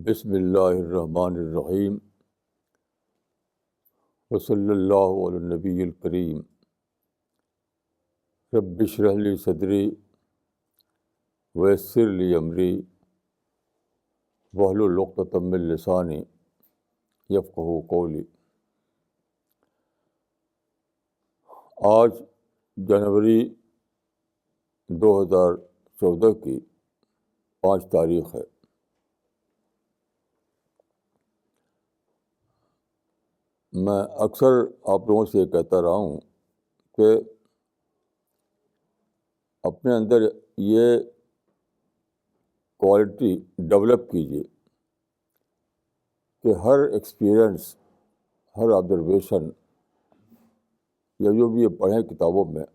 بسم اللہ الرحمن الرحیم وصلی اللہ علی النبی الکریم رب اشرح لی صدری ویسر لی امری واحلل عقدۃ من لسانی یفقہوا قولی۔ آج جنوری 2014 کی 5 تاریخ ہے۔ میں اکثر آپ لوگوں سے یہ کہتا رہا ہوں کہ اپنے اندر یہ کوالٹی ڈیولپ کیجیے کہ ہر ایکسپیرئنس، ہر آبزرویشن یا جو بھی یہ پڑھیں کتابوں میں،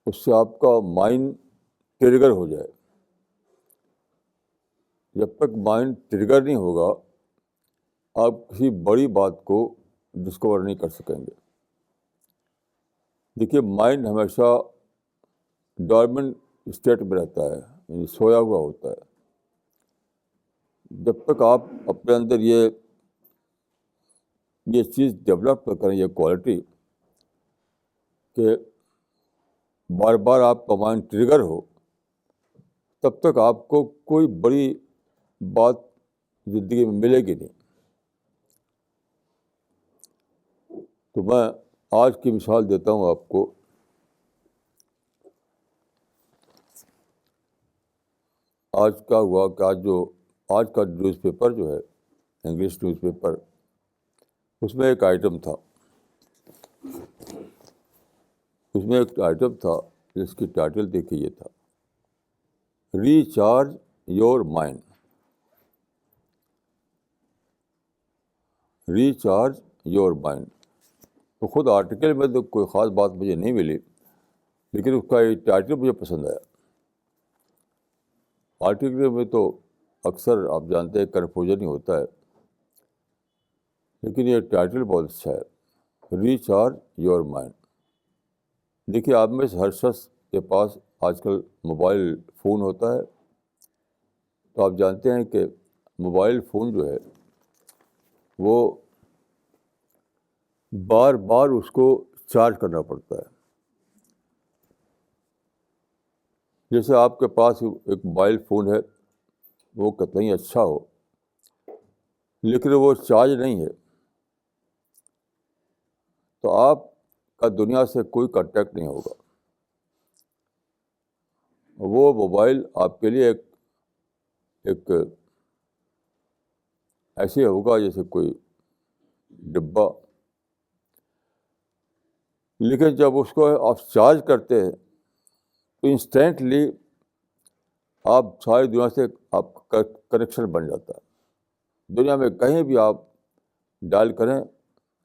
اس سے آپ کا مائنڈ ٹریگر ہو جائے۔ جب تک مائنڈ ٹریگر نہیں ہوگا آپ کسی بڑی بات کو ڈسکور نہیں کر سکیں گے۔ دیکھیے، مائنڈ ہمیشہ ڈورمنٹ اسٹیٹ میں رہتا ہے، یعنی سویا ہوا ہوتا ہے۔ جب تک آپ اپنے اندر یہ چیز ڈیولپ نہ کریں، یہ کوالٹی کہ بار بار آپ کا مائنڈ ٹریگر ہو، تب تک آپ کو کوئی بڑی بات زندگی میں ملے گی نہیں۔ تو میں آج کی مثال دیتا ہوں آپ کو۔ آج کا ہوا کہ آج کا نیوز پیپر جو ہے، انگلش نیوز پیپر، اس میں ایک آئٹم تھا جس کی ٹائٹل دیکھیے، یہ تھا recharge your mind. Recharge your mind. تو خود آرٹیکل میں تو کوئی خاص بات مجھے نہیں ملی، لیکن اس کا یہ ٹائٹل مجھے پسند آیا۔ آرٹیکل میں تو اکثر آپ جانتے ہیں کنفیوژن ہی ہوتا ہے، لیکن یہ ٹائٹل بہت اچھا ہے، ریچارج یور مائنڈ۔ دیکھیے، آپ میں سے ہر شخص کے پاس آج کل موبائل فون ہوتا ہے، تو آپ جانتے ہیں کہ موبائل فون جو ہے وہ بار بار اس کو چارج کرنا پڑتا ہے۔ جیسے آپ کے پاس ایک موبائل فون ہے، وہ کتنا ہی اچھا ہو، لیکن وہ چارج نہیں ہے، تو آپ کا دنیا سے کوئی کانٹیکٹ نہیں ہوگا۔ وہ موبائل آپ کے لیے ایک ایسے ہوگا جیسے کوئی ڈبہ، لیکن جب اس کو آپ چارج کرتے ہیں تو انسٹینٹلی آپ ساری دنیا سے آپ کا کنیکشن بن جاتا ہے۔ دنیا میں کہیں بھی آپ ڈائل کریں،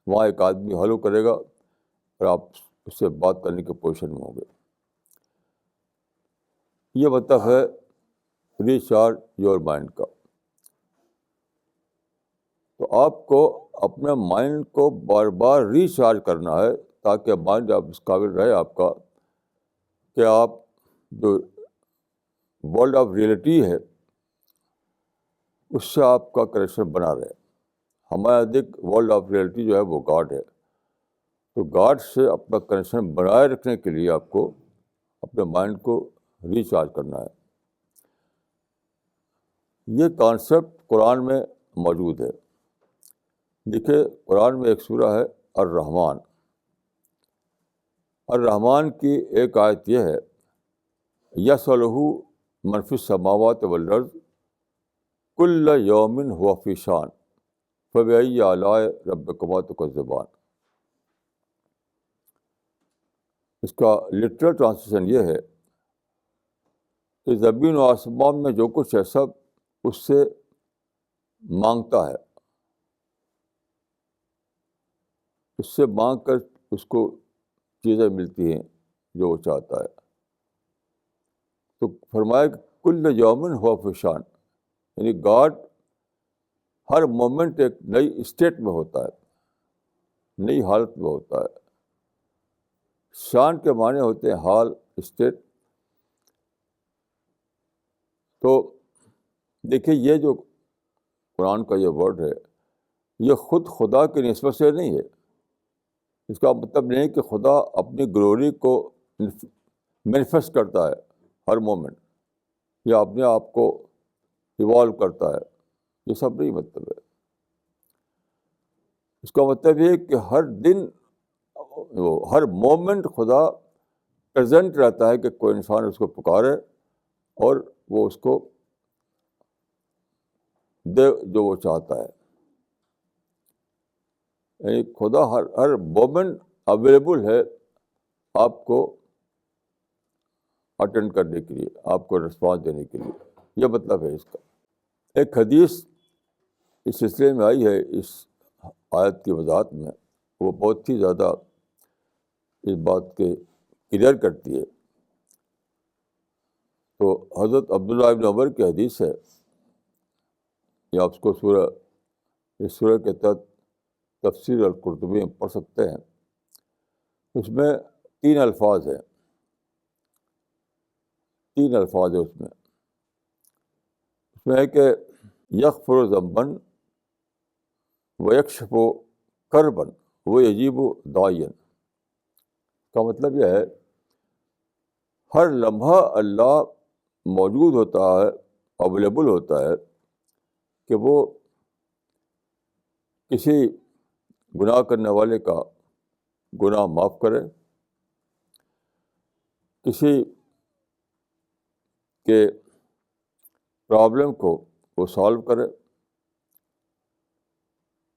وہاں ایک آدمی ہیلو کرے گا اور آپ اس سے بات کرنے کی پوزیشن میں ہوں گے۔ یہ مطلب ہے ریچارج یور مائنڈ کا۔ تو آپ کو اپنے مائنڈ کو بار بار ریچارج کرنا ہے، تاکہ مائنڈ آپ اس قابل رہے آپ کا کہ آپ جو ورلڈ آف ریئلٹی ہے اس سے آپ کا کنیکشن بنا رہے۔ ہمارا ورلڈ آف ریئلٹی جو ہے وہ گاڈ ہے، تو گاڈ سے اپنا کنیکشن بنائے رکھنے کے لیے آپ کو اپنے مائنڈ کو ریچارج کرنا ہے۔ یہ کانسیپٹ قرآن میں موجود ہے۔ دیکھیے، قرآن میں ایک سورہ ہے الرحمن۔ الرحمن کی ایک آیت یہ ہے، یسألہ من فی السماوات والارض کل یوم ہو فی شان فبأی آلاء ربکما تکذبان۔ اس کا لٹرل ٹرانسلیشن یہ ہے کہ زمین و آسمان میں جو کچھ ہے سب اس سے مانگتا ہے، اس سے مانگ کر اس کو چیزیں ملتی ہیں جو وہ چاہتا ہے۔ تو فرمایا کہ کل یومن ہو فی شان، یعنی گاڈ ہر مومنٹ ایک نئی اسٹیٹ میں ہوتا ہے، نئی حالت میں ہوتا ہے۔ شان کے معنی ہوتے ہیں حال، اسٹیٹ۔ تو دیکھیے، یہ جو قرآن کا یہ ورڈ ہے یہ خود خدا کی نسبت سے نہیں ہے. اس کا مطلب نہیں کہ خدا اپنی گلوری کو مینیفیسٹ کرتا ہے ہر مومنٹ یا اپنے آپ کو ایوالو کرتا ہے. یہ سب نہیں مطلب ہے. اس کا مطلب یہ ہے کہ ہر دن ہر مومنٹ خدا پریزنٹ رہتا ہے کہ کوئی انسان اس کو پکارے اور وہ اس کو دے جو وہ چاہتا ہے. یعنی خدا ہر مومنٹ اویلیبل ہے آپ کو اٹینڈ کرنے کے لیے, آپ کو رسپانس دینے کے لیے. یہ مطلب ہے اس کا. ایک حدیث اس سلسلے میں آئی ہے اس آیت کی وضاحت میں, وہ بہت ہی زیادہ اس بات کے کلیئر کرتی ہے. تو حضرت عبداللہ ابن عمر کی حدیث ہے, یا آپ کو اس سورہ کے تحت تفسیر القرطبی میں پڑھ سکتے ہیں. اس میں 3 الفاظ ہیں, 3 الفاظ ہیں اس میں ہے کہ یغفر ذنبًا ویکشف کربًا ویجیب داعیًا. کا مطلب یہ ہے ہر لمحہ اللہ موجود ہوتا ہے, اویلیبل ہوتا ہے کہ وہ کسی گناہ کرنے والے کا گناہ معاف کرے, کسی کے پرابلم کو وہ سالو کرے,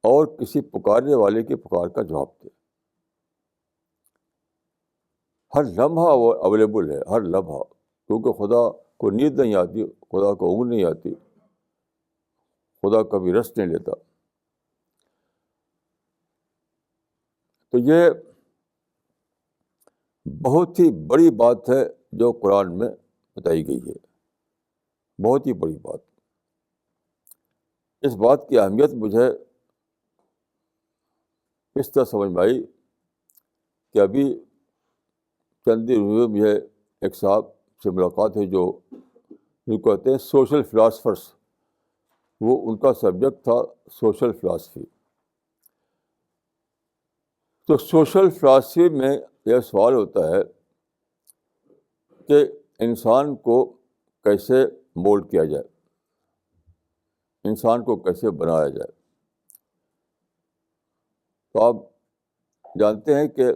اور کسی پکارنے والے کی پکار کا جواب دے. ہر لمحہ وہ اویلیبل ہے, ہر لمحہ. کیونکہ خدا کو نیند نہیں آتی, خدا کو اونگ نہیں آتی, خدا کبھی ریسٹ نہیں لیتا. تو یہ بہت ہی بڑی بات ہے جو قرآن میں بتائی گئی ہے, بہت ہی بڑی بات. اس بات کی اہمیت مجھے اس طرح سمجھ میں آئی کہ ابھی چند دن ہوئے مجھے ایک صاحب سے ملاقات ہے جو کہتے ہیں سوشل فلاسفرس. وہ ان کا سبجیکٹ تھا سوشل فلاسفی. تو سوشل فلاسفی میں یہ سوال ہوتا ہے کہ انسان کو کیسے مولڈ کیا جائے, انسان کو کیسے بنایا جائے. تو آپ جانتے ہیں کہ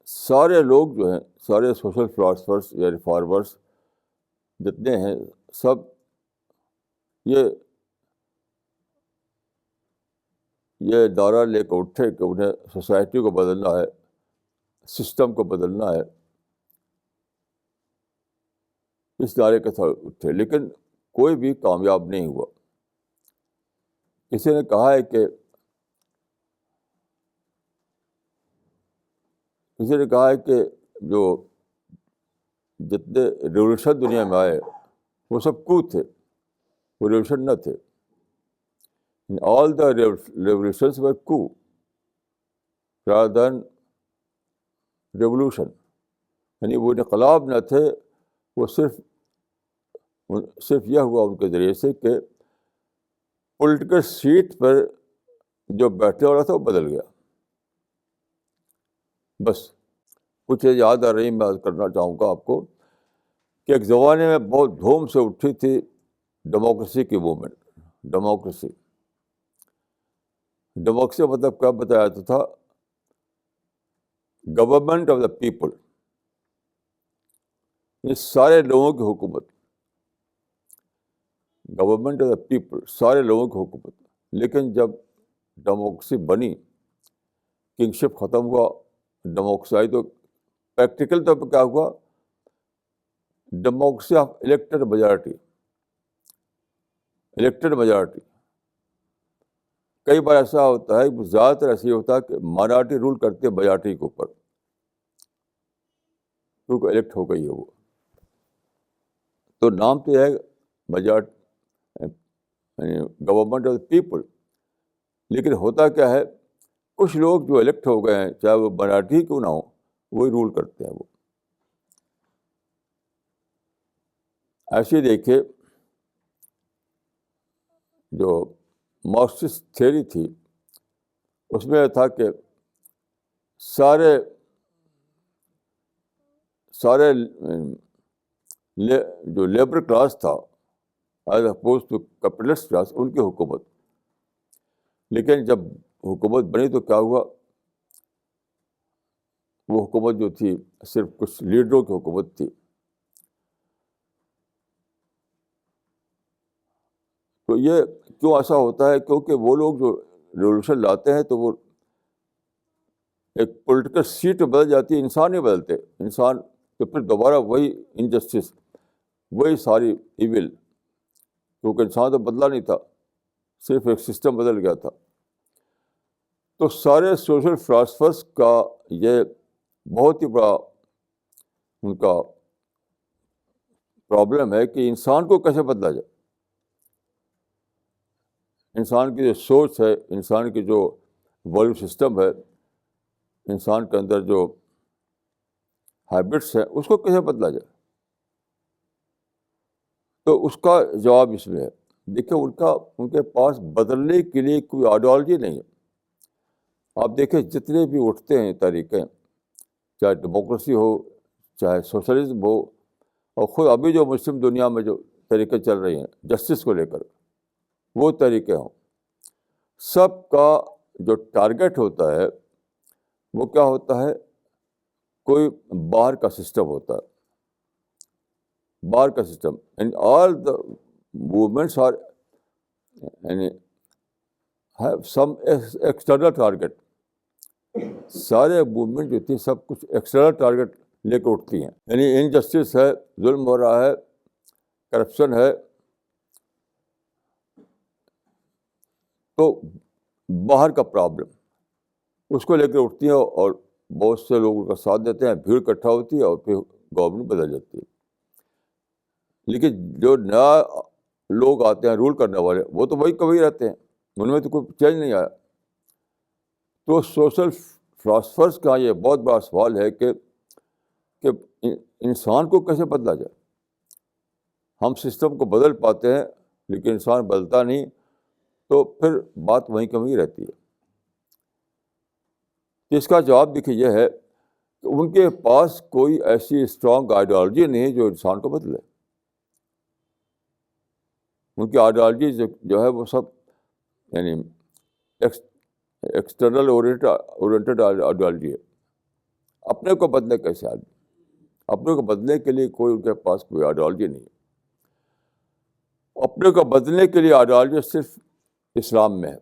سارے لوگ جو ہیں, سارے سوشل فلاسفرس یا ریفارمرس جتنے ہیں, سب یہ دعویٰ لے کے اٹھے کہ انہیں سوسائٹی کو بدلنا ہے, سسٹم کو بدلنا ہے. اس نعرے کے ساتھ اٹھے, لیکن کوئی بھی کامیاب نہیں ہوا. کسی نے کہا ہے کہ جو جتنے ریولیوشن دنیا میں آئے وہ سب کو تھے, وہ ریولیوشن نہ تھے. آل دا ریولیوشنز ور کو rather than ریولیوشن. یعنی وہ انقلاب نہ تھے, وہ صرف یہ ہوا ان کے ذریعے سے کہ پولیٹیکل سیٹ پر جو بیٹھنے والا تھا وہ بدل گیا. بس کچھ یاد آ رہی, میں کرنا چاہوں گا آپ کو کہ ایک زمانے میں بہت دھوم سے اٹھی تھی ڈیموکریسی کی موومنٹ. ڈیموکریسی مطلب کیا بتایا جاتا تھا؟ گورنمنٹ آف دا پیپل, یہ سارے لوگوں کی حکومت. گورنمنٹ آف دا پیپل, سارے لوگوں کی حکومت. لیکن جب ڈیموکریسی بنی, کنگشپ ختم ہوا, ڈیموکریسی آئی, تو پریکٹیکل طور پہ کیا ہوا؟ Democracy of elected majority. کئی بار ایسا ہوتا ہے, زیادہ تر ایسا ہی ہوتا ہے کہ مائنارٹی رول کرتے ہیں میجارٹی کے اوپر, کیونکہ الیکٹ ہو گئی ہے وہ. تو نام تو یہ ہے majority, government of the people. لیکن ہوتا کیا ہے, کچھ لوگ جو الیکٹ ہو گئے ہیں, چاہے وہ مائنارٹی کیوں نہ ہو, وہی رول کرتے ہیں. وہ ایسے دیکھیے جو مارکسسٹ تھیوری تھی اس میں یہ تھا کہ سارے جو لیبر کلاس تھا as oppose to capitalist class, ان کی حکومت. لیکن جب حکومت بنی تو کیا ہوا؟ وہ حکومت جو تھی صرف کچھ لیڈروں کی حکومت تھی. تو یہ کیوں ایسا ہوتا ہے؟ کیونکہ وہ لوگ جو ریولیوشن لاتے ہیں تو وہ ایک پولیٹیکل سیٹ بدل جاتی ہے، انسان نہیں بدلتے. انسان تو پھر دوبارہ وہی انجسٹس، وہی ساری ایول، کیونکہ انسان تو بدلا نہیں تھا، صرف ایک سسٹم بدل گیا تھا. تو سارے سوشل فلاسفرس کا یہ بہت ہی بڑا ان کا پرابلم ہے کہ انسان کو کیسے بدلا جائے. انسان کی جو سوچ ہے، انسان کی جو ویلیو سسٹم ہے، انسان کے اندر جو ہیبٹس ہیں، اس کو کیسے بدلا جائے. تو اس کا جواب اس میں ہے. دیکھیں ان کے پاس بدلنے کے لیے کوئی آئیڈیالوجی نہیں ہے. آپ دیکھیں جتنے بھی اٹھتے ہیں طریقے، چاہے ڈیموکریسی ہو، چاہے سوشلزم ہو، اور خود ابھی جو مسلم دنیا میں جو طریقے چل رہے ہیں جسٹس کو لے کر، وہ طریقے ہوں، سب کا جو ٹارگیٹ ہوتا ہے وہ کیا ہوتا ہے؟ کوئی باہر کا سسٹم ہوتا ہے. باہر کا system and all the movements are یعنی ہیو سم ایکسٹرنل ٹارگیٹ. سارے موومنٹ جو تھی سب کچھ ایکسٹرنل ٹارگیٹ لے کے اٹھتی ہیں. یعنی انجسٹس ہے، ظلم ہو رہا ہے، کرپشن ہے، تو باہر کا پرابلم اس کو لے کے اٹھتی ہیں اور بہت سے لوگوں کا ساتھ دیتے ہیں، بھیڑ اکٹھا ہوتی ہے اور پھر گورنمنٹ بدل جاتی ہے. لیکن جو نیا لوگ آتے ہیں رول کرنے والے، وہ تو وہی کبھی رہتے ہیں، ان میں تو کوئی چینج نہیں آیا. تو سوشل فلاسفرس کا یہ بہت بڑا سوال ہے کہ انسان کو کیسے بدلا جائے. ہم سسٹم کو بدل پاتے ہیں لیکن انسان بدلتا نہیں، تو پھر بات وہیں کی وہیں رہتی ہے. اس کا جواب دیکھیے یہ ہے کہ ان کے پاس کوئی ایسی اسٹرانگ آئیڈیالوجی نہیں ہے جو انسان کو بدلے. ان کی آئیڈیالوجی جو ہے وہ سب یعنی ایکسٹرنل اورینٹیڈ آئیڈیالوجی ہے. اپنے کو بدلے کیسے آدمی؟ اپنے کو بدلنے کے لیے کوئی ان کے پاس کوئی آئیڈیالوجی نہیں ہے. اپنے کو بدلنے کے لیے آئیڈیالوجی صرف اسلام میں ہے.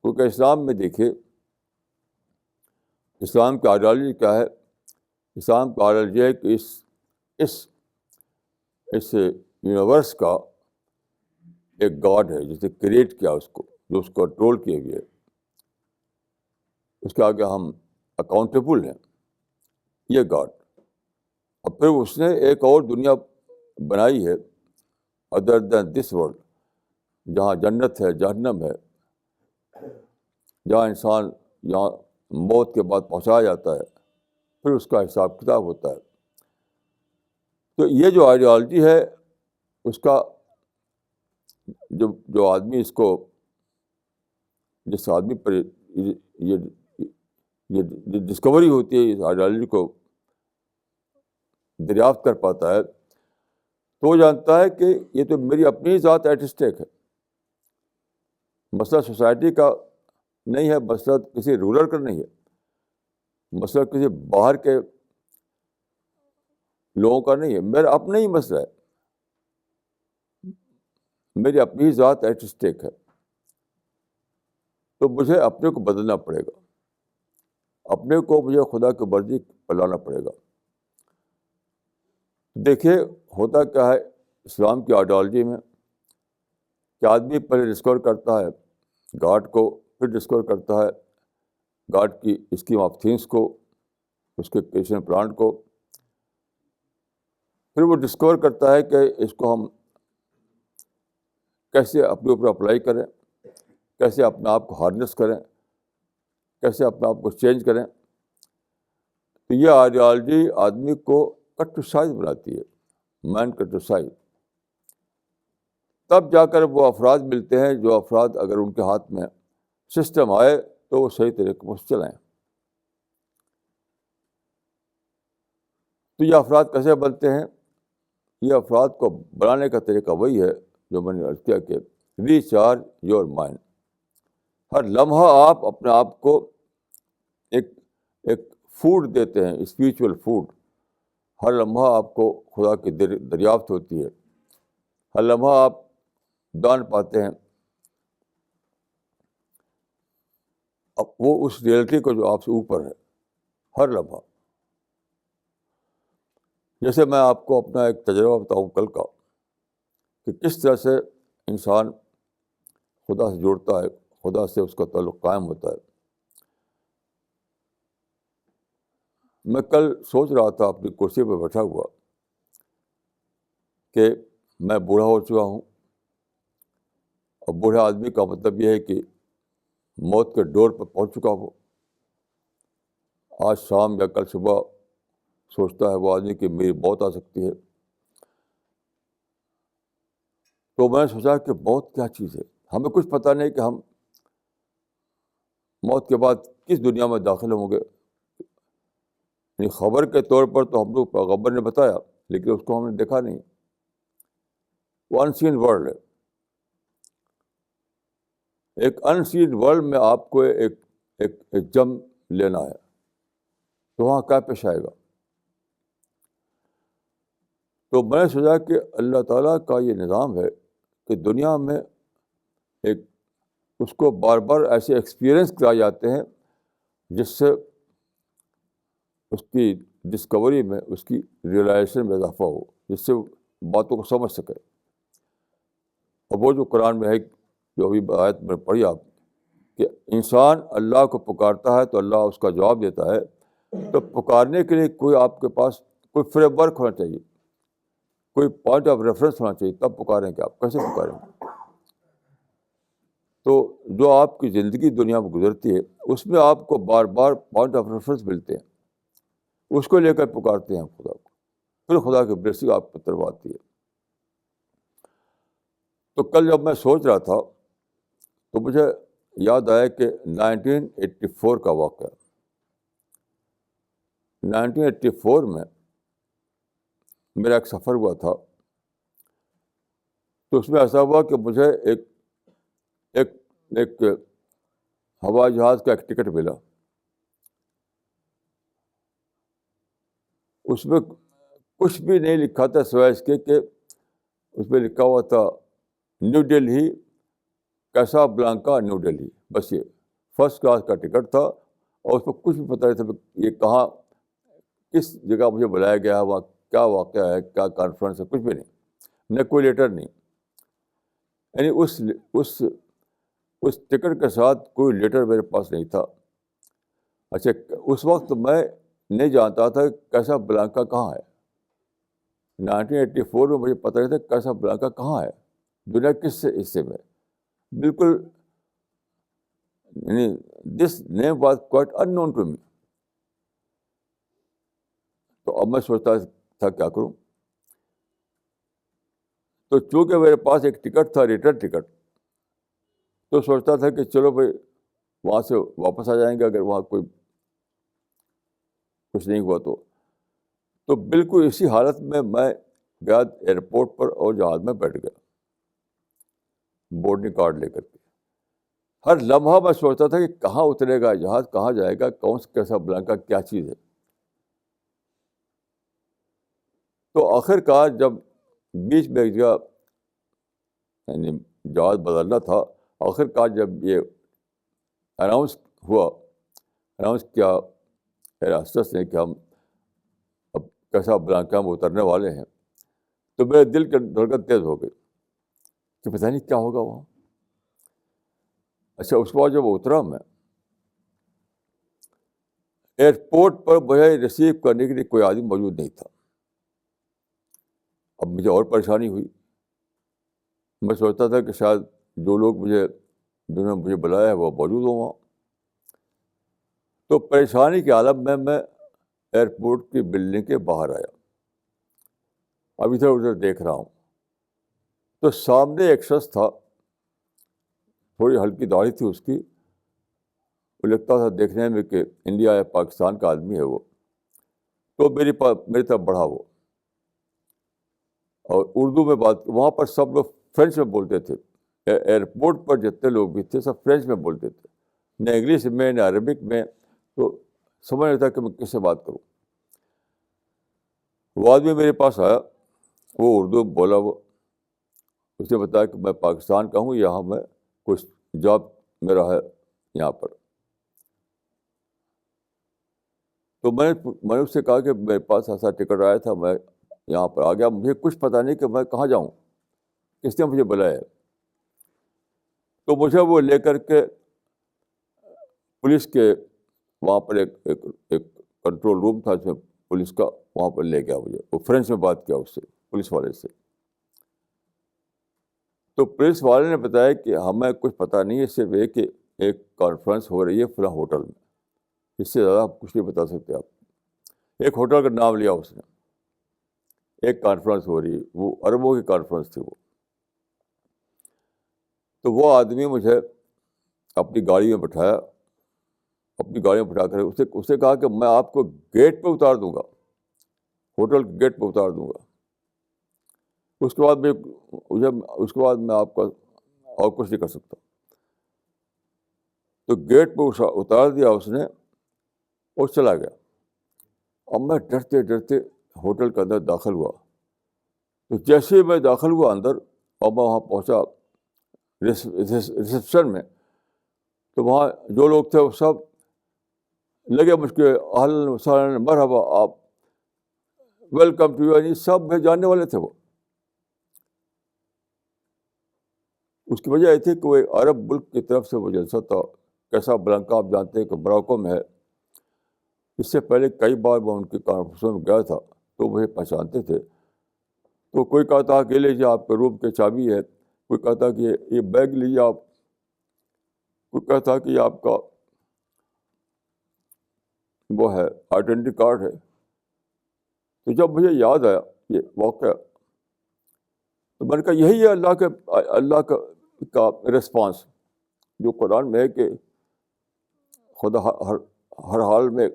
کیونکہ اسلام میں دیکھیے اسلام کی آئیڈیالوجی کیا ہے؟ اسلام کی آئیڈیالوجی ہے کہ اس یونیورس کا ایک گاڈ ہے جسے کریٹ کیا اس کو، جو اس کو کنٹرول کیے ہوئے، اس کے آگے ہم اکاؤنٹیبل ہیں، یہ گاڈ. اور پھر اس نے ایک اور دنیا بنائی ہے ادر دین دس ورلڈ، جہاں جنت ہے، جہنم ہے، جہاں انسان یہاں موت کے بعد پہنچایا جاتا ہے، پھر اس کا حساب کتاب ہوتا ہے. تو یہ جو آئیڈیالوجی ہے اس کا جو آدمی اس کو، جس آدمی پر یہ ڈسکوری ہوتی ہے اس آئیڈیالوجی کو دریافت کر پاتا ہے، تو وہ جانتا ہے کہ یہ تو میری اپنی ذات ایٹ اسٹیک ہے. مسئلہ سوسائٹی کا نہیں ہے، مسئلہ کسی رولر کا نہیں ہے، مسئلہ کسی باہر کے لوگوں کا نہیں ہے، میرا اپنا ہی مسئلہ ہے، میری اپنی ذات ایٹ اسٹیک ہے. تو مجھے اپنے کو بدلنا پڑے گا، اپنے کو مجھے خدا کی مرضی پر لانا پڑے گا. دیکھیے ہوتا کیا ہے اسلام کی آئیڈیالوجی میں کہ آدمی پہلے ڈسکور کرتا ہے گاڈ کو، پھر ڈسکور کرتا ہے گاڈ کی اسکیم آف تھنگس کو، اس کے کریشن پلان کو، پھر وہ ڈسکور کرتا ہے کہ اس کو ہم کیسے اپنے اوپر اپلائی کریں، کیسے اپنے آپ کو ہارنس کریں، کیسے اپنے آپ کو چینج کریں. تو یہ آئیڈیالوجی آدمی کو کٹ ٹو سائز بناتی ہے، مین کٹ ٹو سائز. تب جا کر وہ افراد ملتے ہیں جو افراد اگر ان کے ہاتھ میں سسٹم آئے تو وہ صحیح طریقے سے چلائیں. تو یہ افراد کیسے بنتے ہیں؟ یہ افراد کو بنانے کا طریقہ وہی ہے جو میں نے عرض کیا کہ ریچارج یور مائنڈ. ہر لمحہ آپ اپنے آپ کو ایک ایک فوڈ دیتے ہیں، اسپریچول فوڈ. ہر لمحہ آپ کو خدا کی دریافت ہوتی ہے. ہر لمحہ آپ دان پاتے ہیں اب وہ اس ریئلٹی کو جو آپ سے اوپر ہے ہر لمحہ. جیسے میں آپ کو اپنا ایک تجربہ بتاؤں کل کا کہ کس طرح سے انسان خدا سے جڑتا ہے، خدا سے اس کا تعلق قائم ہوتا ہے. میں کل سوچ رہا تھا اپنی کرسی پہ بیٹھا ہوا کہ میں بوڑھا ہو چکا ہوں. اور بوڑھے آدمی کا مطلب یہ ہے کہ موت کے ڈور پر پہنچ چکا ہو. آج شام یا کل صبح سوچتا ہے وہ آدمی کہ میری موت آ سکتی ہے. تو میں نے سوچا کہ موت کیا چیز ہے. ہمیں کچھ پتہ نہیں کہ ہم موت کے بعد کس دنیا میں داخل ہوں گے. یعنی خبر کے طور پر تو ہم لوگ پیغمبر نے بتایا، لیکن اس کو ہم نے دیکھا نہیں. وہ انسین ورلڈ ہے. ایک انسین ورلڈ میں آپ کو ایک جم لینا ہے تو وہاں کیا پیش آئے گا. تو میں نے سوچا کہ اللہ تعالیٰ کا یہ نظام ہے کہ دنیا میں ایک اس کو بار بار ایسے ایکسپیرئنس کرائے جاتے ہیں جس سے اس کی ڈسکوری میں، اس کی ریئلائزیشن میں اضافہ ہو، جس سے باتوں کو سمجھ سکے. اور وہ جو قرآن میں ہے، جو ابھی آیت میں پڑھی آپ کہ انسان اللہ کو پکارتا ہے تو اللہ اس کا جواب دیتا ہے. تو پکارنے کے لیے کوئی آپ کے پاس کوئی فریم ورک ہونا چاہیے، کوئی پوائنٹ آف ریفرنس ہونا چاہیے، تب پکاریں کہ آپ کیسے پکاریں گے. تو جو آپ کی زندگی دنیا میں گزرتی ہے اس میں آپ کو بار بار پوائنٹ آف ریفرنس ملتے ہیں، اس کو لے کر پکارتے ہیں خدا کو، پھر خدا کی بلیسنگ آپ پر طرف آتی ہے. تو کل جب میں سوچ رہا تھا تو مجھے یاد آیا کہ 1984 کا واقعہ. 1984 میں میرا ایک سفر ہوا تھا. تو اس میں ایسا ہوا کہ مجھے ایک ایک ایک ہوائی جہاز کا ایک ٹکٹ ملا. اس میں کچھ بھی نہیں لکھا تھا سوائے اس کے کہ اس میں لکھا ہوا تھا نیو دہلی کیسا بلانکا نیو دہلی. بس یہ فرسٹ کلاس کا ٹکٹ تھا اور اس میں کچھ بھی پتہ نہیں تھا یہ کہاں کس جگہ مجھے بلایا گیا ہے، وہاں کیا واقعہ ہے، کیا کانفرنس ہے، کچھ بھی نہیں. نہ کوئی لیٹر نہیں. یعنی اس ٹکٹ کے ساتھ کوئی لیٹر میرے پاس نہیں تھا. اچھا اس وقت میں نہیں جانتا تھا کیسا بلانکا کہاں ہے. 1984 میں مجھے پتہ نہیں تھا کیسا بلانکا کہاں ہے، دنیا کس حصے میں. بالکل یعنی this name was quite unknown to me. تو اب میں سوچتا تھا کیا کروں. تو چونکہ میرے پاس ایک ٹکٹ تھا، ریٹرن ٹکٹ، تو سوچتا تھا کہ چلو بھائی وہاں سے واپس آ جائیں گے اگر وہاں کوئی کچھ نہیں ہوا تو بالکل اسی حالت میں گیا ایئرپورٹ پر اور جہاز میں بیٹھ گیا بورڈنگ کارڈ لے کر کے. ہر لمحہ میں سوچتا تھا کہ کہاں اترے گا جہاز، کہاں جائے گا، کیسا بلانکا کیا چیز ہے. تو آخر کار جب بیچ میں ایک جگہ یعنی جہاز بدلنا تھا، آخر کار جب یہ اناؤنس کیا ایئر نے کہ ہم اب کیسا بلانکا میں اترنے والے ہیں، تو میرے دل کی دھڑکن تیز ہو گئی کہ پتہ نہیں کیا ہوگا وہاں. اچھا اس کے بعد جب اترا میں ایئرپورٹ پر مجھے ریسیو کرنے کے لیے کوئی آدمی موجود نہیں تھا. اب مجھے اور پریشانی ہوئی. میں سوچتا تھا کہ شاید جو لوگ جنہوں نے مجھے بلایا ہے وہ موجود ہوں وہاں. تو پریشانی کے عالم میں ایئرپورٹ کی بلڈنگ کے باہر آیا. اب ادھر ادھر دیکھ رہا ہوں تو سامنے ایک شخص تھا, تھوڑی ہلکی داڑھی تھی اس کی, وہ لگتا تھا دیکھنے میں کہ انڈیا یا پاکستان کا آدمی ہے وہ. تو میری طرف بڑھا وہ, اور اردو میں بات. وہاں پر سب لوگ فرینچ میں بولتے تھے. ایئرپورٹ پر جتنے لوگ بھی تھے سب فرینچ میں بولتے تھے, نہ انگلش میں نہ عربک میں. تو سمجھ نہیں تھا کہ میں کس سے بات کروں. وہ آدمی میرے پاس آیا, وہ اردو بولا. وہ اس نے بتایا کہ میں پاکستان کا ہوں, یہاں میں کچھ جاب میرا ہے یہاں پر. تو میں نے اس سے کہا کہ میرے پاس ایسا ٹکٹ آیا تھا, میں یہاں پر آ گیا, مجھے کچھ پتہ نہیں کہ میں کہاں جاؤں, کس نے مجھے بلایا. تو مجھے وہ لے کر کے پولیس کے وہاں پر ایک کنٹرول روم تھا اس میں پولیس کا, وہاں پر لے گیا مجھے. وہ فرینچ میں بات کیا اس سے, پولیس والے سے. تو پولیس والے نے بتایا کہ ہمیں کچھ پتہ نہیں ہے, صرف ایک کانفرنس ہو رہی ہے فلاں ہوٹل میں, اس سے زیادہ آپ کچھ نہیں بتا سکتے. آپ ایک ہوٹل کا نام لیا اس نے, ایک کانفرنس ہو رہی ہے, وہ عربوں کی کانفرنس تھی وہ. تو وہ آدمی مجھے اپنی گاڑی میں بٹھایا, اپنی گاڑی میں بٹھا کر اسے کہا کہ میں آپ کو گیٹ پہ اتار دوں گا, ہوٹل کے گیٹ پہ اتار دوں گا. اس کے بعد میں آپ کا اور کچھ نہیں کر سکتا. تو گیٹ پہ اتار دیا اس نے, اور چلا گیا. اب میں ڈرتے ڈرتے ہوٹل کے اندر داخل ہوا. تو جیسے ہی میں داخل ہوا اندر, اور میں وہاں پہنچا ریسیپشن میں, تو وہاں جو لوگ تھے وہ سب لگے مجھ کے اہلاً وسہلاً مرحبا, آپ ویلکم ٹو یو, سب جاننے والے تھے وہ. اس کی وجہ یہ تھی کہ وہ عرب ملک کی طرف سے وہ جلسہ تھا. کیسا بلنکا آپ جانتے ہیں کہ براکو میں ہے. اس سے پہلے کئی بار میں ان کی کانفرنسوں میں گیا تھا, تو مجھے پہچانتے تھے. تو کوئی کہتا کہ لیجیے آپ کے روم کی چابی ہے, کوئی کہتا کہ یہ بیگ لیجیے آپ, کوئی کہتا کہ یہ آپ کا وہ ہے آئیڈینٹی کارڈ ہے. تو جب مجھے یاد آیا یہ واقعہ, تو میں نے کہا یہی ہے اللہ کا رسپانس, جو قرآن میں ہے کہ خدا ہر حال میں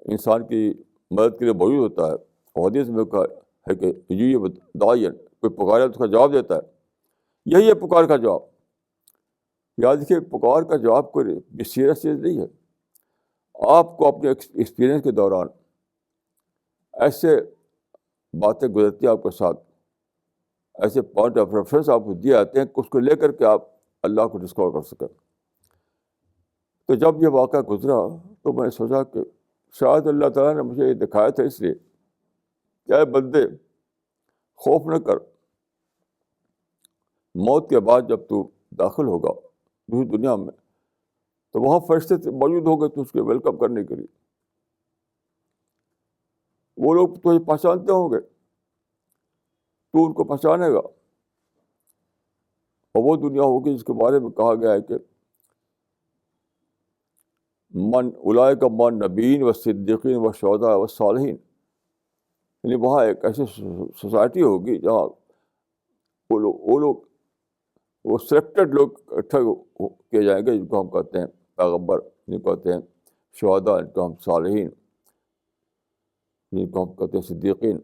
انسان کی مدد کے لیے موجود ہوتا ہے. اور حدیث میں کہا ہے کہ یہ داعین, کوئی پکارے تو اس کا جواب دیتا ہے. یہی ہے پکار کا جواب. یاد رکھیے, پکار کا جواب کوئی سیریس چیز نہیں ہے. آپ کو اپنے ایکسپیرئنس کے دوران ایسے باتیں گزرتی ہیں آپ کے ساتھ, ایسے پوائنٹ آف ریفرنس آپ کو دیے جاتے ہیں کہ اس کو لے کر کے آپ اللہ کو ڈسکور کر سکیں. تو جب یہ واقعہ گزرا تو میں نے سوچا کہ شاید اللہ تعالیٰ نے مجھے یہ دکھایا تھا اس لیے کہ اے بندے, خوف نہ کر. موت کے بعد جب تو داخل ہوگا دوسری دنیا میں, تو وہاں فرشتے موجود ہوں گے تو اس کے ویلکم کرنے کے لیے. وہ لوگ تجھے پہچانتے ہوں گے, تو ان کو پہچانے گا. اور وہ دنیا ہوگی جس کے بارے میں کہا گیا ہے کہ من اولئک مع النبیین والصدیقین والشہداء والصالحین. یعنی وہاں ایک ایسی سوسائٹی ہوگی جہاں وہ سلیکٹڈ لوگ اکٹھے کیے جائیں گے, جن کو ہم کہتے ہیں پیغمبر, جن کو کہتے ہیں شہداء, جن کو ہم صالحین, جن کو ہم کہتے ہیں صدیقین.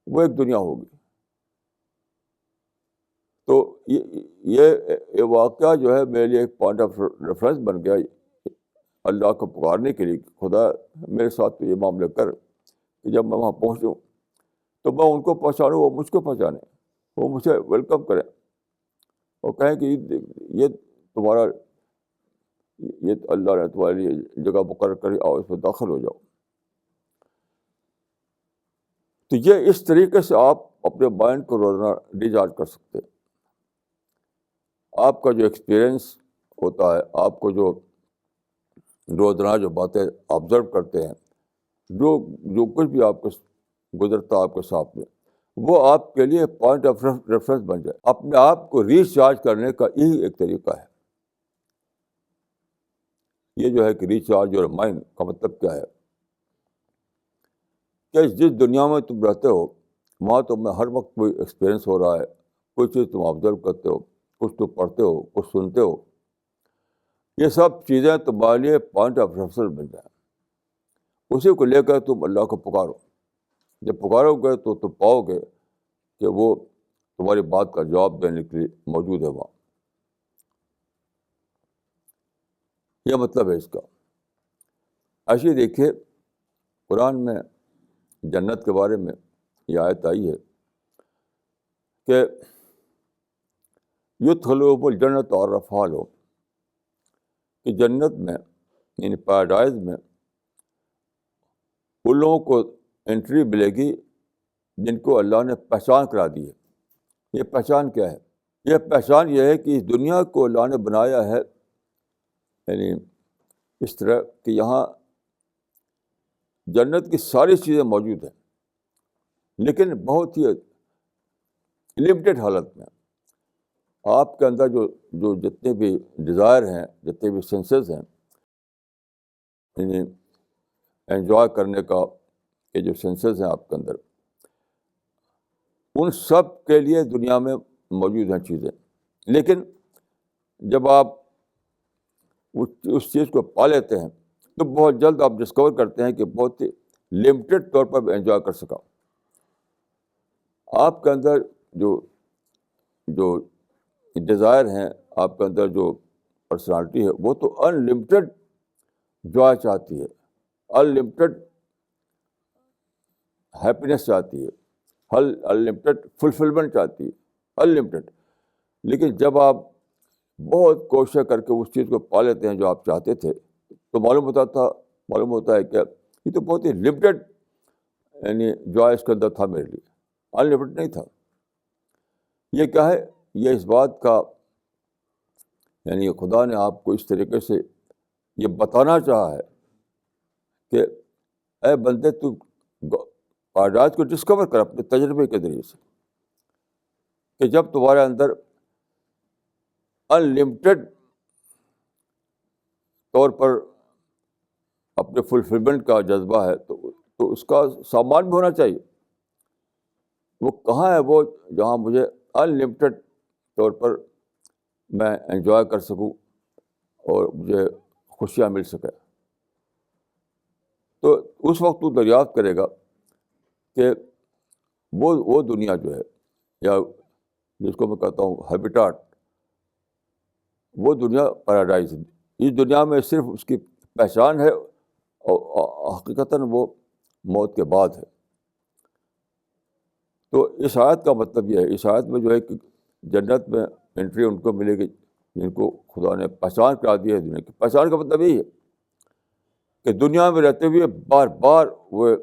وہ ایک دنیا ہوگی. تو یہ واقعہ جو ہے میرے لیے ایک پوائنٹ آف ریفرنس بن گیا اللہ کو پکارنے کے لیے. خدا میرے ساتھ تو یہ معاملہ کر کہ جب میں وہاں پہنچوں تو میں ان کو پہچانوں, وہ مجھ کو پہچانیں, وہ مجھے ویلکم کریں, اور کہیں کہ یہ تمہارا, یہ اللہ نے تمہارے لیے جگہ مقرر کری, اور اس میں داخل ہو جاؤ. تو یہ اس طریقے سے آپ اپنے مائنڈ کو روزانہ ریچارج کر سکتے ہیں. آپ کا جو ایکسپیرئنس ہوتا ہے, آپ کو جو روزانہ جو باتیں آبزرو کرتے ہیں, جو کچھ بھی آپ کو گزرتا ہے آپ کے ساتھ میں, وہ آپ کے لیے پوائنٹ آف ریفرنس بن جائے. اپنے آپ کو ریچارج کرنے کا یہی ایک طریقہ ہے. یہ جو ہے کہ ریچارج یور مائنڈ کا مطلب کیا ہے کہ جس دنیا میں تم رہتے ہو وہاں تمہیں ہر وقت کوئی ایکسپیرئنس ہو رہا ہے, کوئی چیز تم آبزرو کرتے ہو، کچھ تو پڑھتے ہو، کچھ سنتے ہو، یہ سب چیزیں تمہارے لیے پوائنٹ آف ریفرنس بن جائیں. اسی کو لے کر تم اللہ کو پکارو. جب پکارو گے تو تم پاؤ گے کہ وہ تمہاری بات کا جواب دینے کے لیے موجود ہے وہاں. یہ مطلب ہے اس کا. ایسے ہی دیکھیے قرآن میں جنت کے بارے میں یہ آیت آئی ہے کہ یدخلوہم الجنۃ عرفہا لہم، کہ جنت میں یعنی پیراڈائز میں ان لوگوں کو انٹری ملے گی جن کو اللہ نے پہچان کرا دی ہے. یہ پہچان کیا ہے؟ یہ پہچان یہ ہے کہ اس دنیا کو اللہ نے بنایا ہے یعنی اس طرح کہ یہاں جنت کی ساری چیزیں موجود ہیں، لیکن بہت ہی لمیٹڈ حالت میں. آپ کے اندر جو جتنے بھی ڈیزائر ہیں، جتنے بھی سینسز ہیں، یعنی انجوائے کرنے کا یہ جو سینسز ہیں آپ کے اندر، ان سب کے لیے دنیا میں موجود ہیں چیزیں. لیکن جب آپ اس چیز کو پا لیتے ہیں تو بہت جلد آپ ڈسکور کرتے ہیں کہ بہت ہی لمیٹڈ طور پر انجوائے کر سکا. آپ کے اندر جو ڈیزائر ہیں، آپ کے اندر جو پرسنالٹی ہے، وہ تو ان لمیٹڈ جوائے چاہتی ہے، ان لمیٹڈ ہیپینس چاہتی ہے، ان لمیٹڈ فلفلمنٹ چاہتی ہے، ان لمیٹڈ. لیکن جب آپ بہت کوشش کر کے اس چیز کو پا لیتے ہیں جو آپ چاہتے تھے، تو معلوم ہوتا ہے کہ یہ تو بہت ہی لمیٹڈ یعنی جوائے اس کے اندر تھا، میرے لیے ان لمیٹڈ نہیں تھا. یہ کیا ہے؟ یہ اس بات کا یعنی خدا نے آپ کو اس طریقے سے یہ بتانا چاہا ہے کہ اے بندے، تو پیراڈائز کو ڈسکور کر اپنے تجربے کے ذریعے سے، کہ جب تمہارے اندر ان لمیٹڈ طور پر اپنے فلفلمنٹ کا جذبہ ہے تو اس کا سامان بھی ہونا چاہیے. وہ کہاں ہے وہ جہاں مجھے ان لمیٹڈ طور پر میں انجوائے کر سکوں اور مجھے خوشیاں مل سکے. تو اس وقت تو دریافت کرے گا کہ وہ دنیا جو ہے، یا جس کو میں کہتا ہوں ہیبیٹاٹ، وہ دنیا پیراڈائز ہے. اس دنیا میں صرف اس کی پہچان ہے اور حقیقتاً وہ موت کے بعد ہے. تو اس آیت کا مطلب یہ ہے، اس آیت میں جو ہے کہ جنت میں انٹری ان کو ملے گی جن کو خدا نے پہچان کرا دی ہے. دنیا کی پہچان کا مطلب یہی ہے کہ دنیا میں رہتے ہوئے بار بار وہ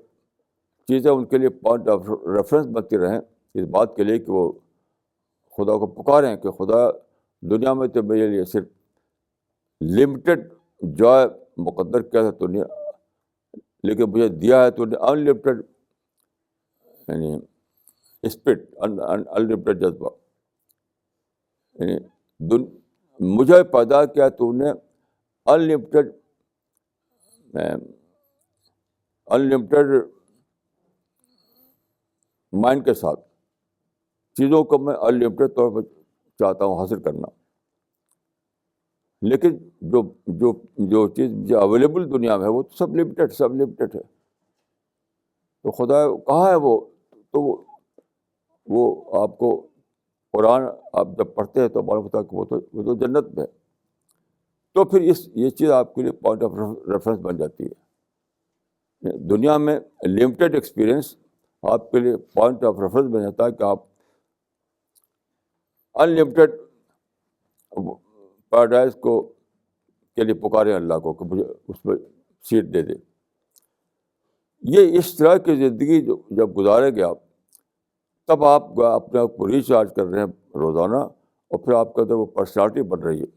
چیزیں ان کے لیے پوائنٹ آف ریفرنس بنتی رہیں، اس بات کے لیے کہ وہ خدا کو پکاریں کہ خدا، دنیا میں تو میرے لیے صرف لمیٹڈ جوائے مقدر کیا تھا تو نے، لیکن مجھے دیا ہے تو نے ان لمیٹڈ یعنی اسپرٹ، ان لمیٹڈ جذبہ. یعنی مجھے پیدا کیا تو نے ان لمیٹڈ مائنڈ کے ساتھ. چیزوں کو میں ان لمیٹڈ طور پر چاہتا ہوں حاصل کرنا، لیکن جو چیز جو اویلیبل دنیا میں ہے وہ تو سب لمیٹڈ ہے. تو خدا کہاں ہے وہ؟ تو وہ آپ کو قرآن آپ جب پڑھتے ہیں تو معلوم ہوتا ہے کہ وہ تو جنت میں ہے. تو پھر یہ چیز آپ کے لیے پوائنٹ آف ریفرنس بن جاتی ہے. دنیا میں لمیٹڈ ایکسپیرئنس آپ کے لیے پوائنٹ آف ریفرنس بن جاتا ہے کہ آپ ان لمیٹڈ پیراڈائز کے لیے پکاریں اللہ کو کہ مجھے اس میں سیٹ دے دے. یہ اس طرح کی زندگی جب گزارے گے آپ، تب آپ اپنے آپ کو ریچارج کر رہے ہیں روزانہ، اور پھر آپ کے اندر وہ پرسنالٹی بن رہی ہے،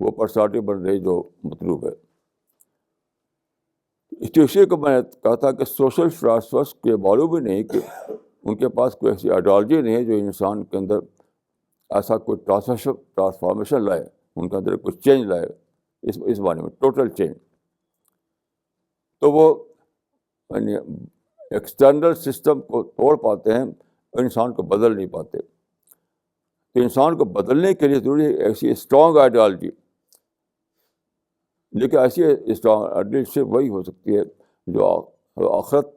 وہ پرسنالٹی بن رہی جو مطلوب ہے. اسی کو میں نے کہا تھا کہ سوشل فلاسفرس کو یہ معلوم ہی نہیں کہ ان کے پاس کوئی ایسی آئیڈیالوجی نہیں ہے جو انسان کے اندر ایسا کوئی ٹرانسفارمیشن لائے، ان کے اندر کوئی چینج لائے اس معنی میں ٹوٹل چینج. تو وہ یعنی ایکسٹرنل سسٹم کو توڑ پاتے ہیں اور انسان کو بدل نہیں پاتے. تو انسان کو بدلنے کے لیے ضروری ہے ایسی اسٹرانگ آئیڈیالوجی. لیکن ایسی اسٹرانگ آئیڈیالوجی صرف وہی ہو سکتی ہے جو آخرت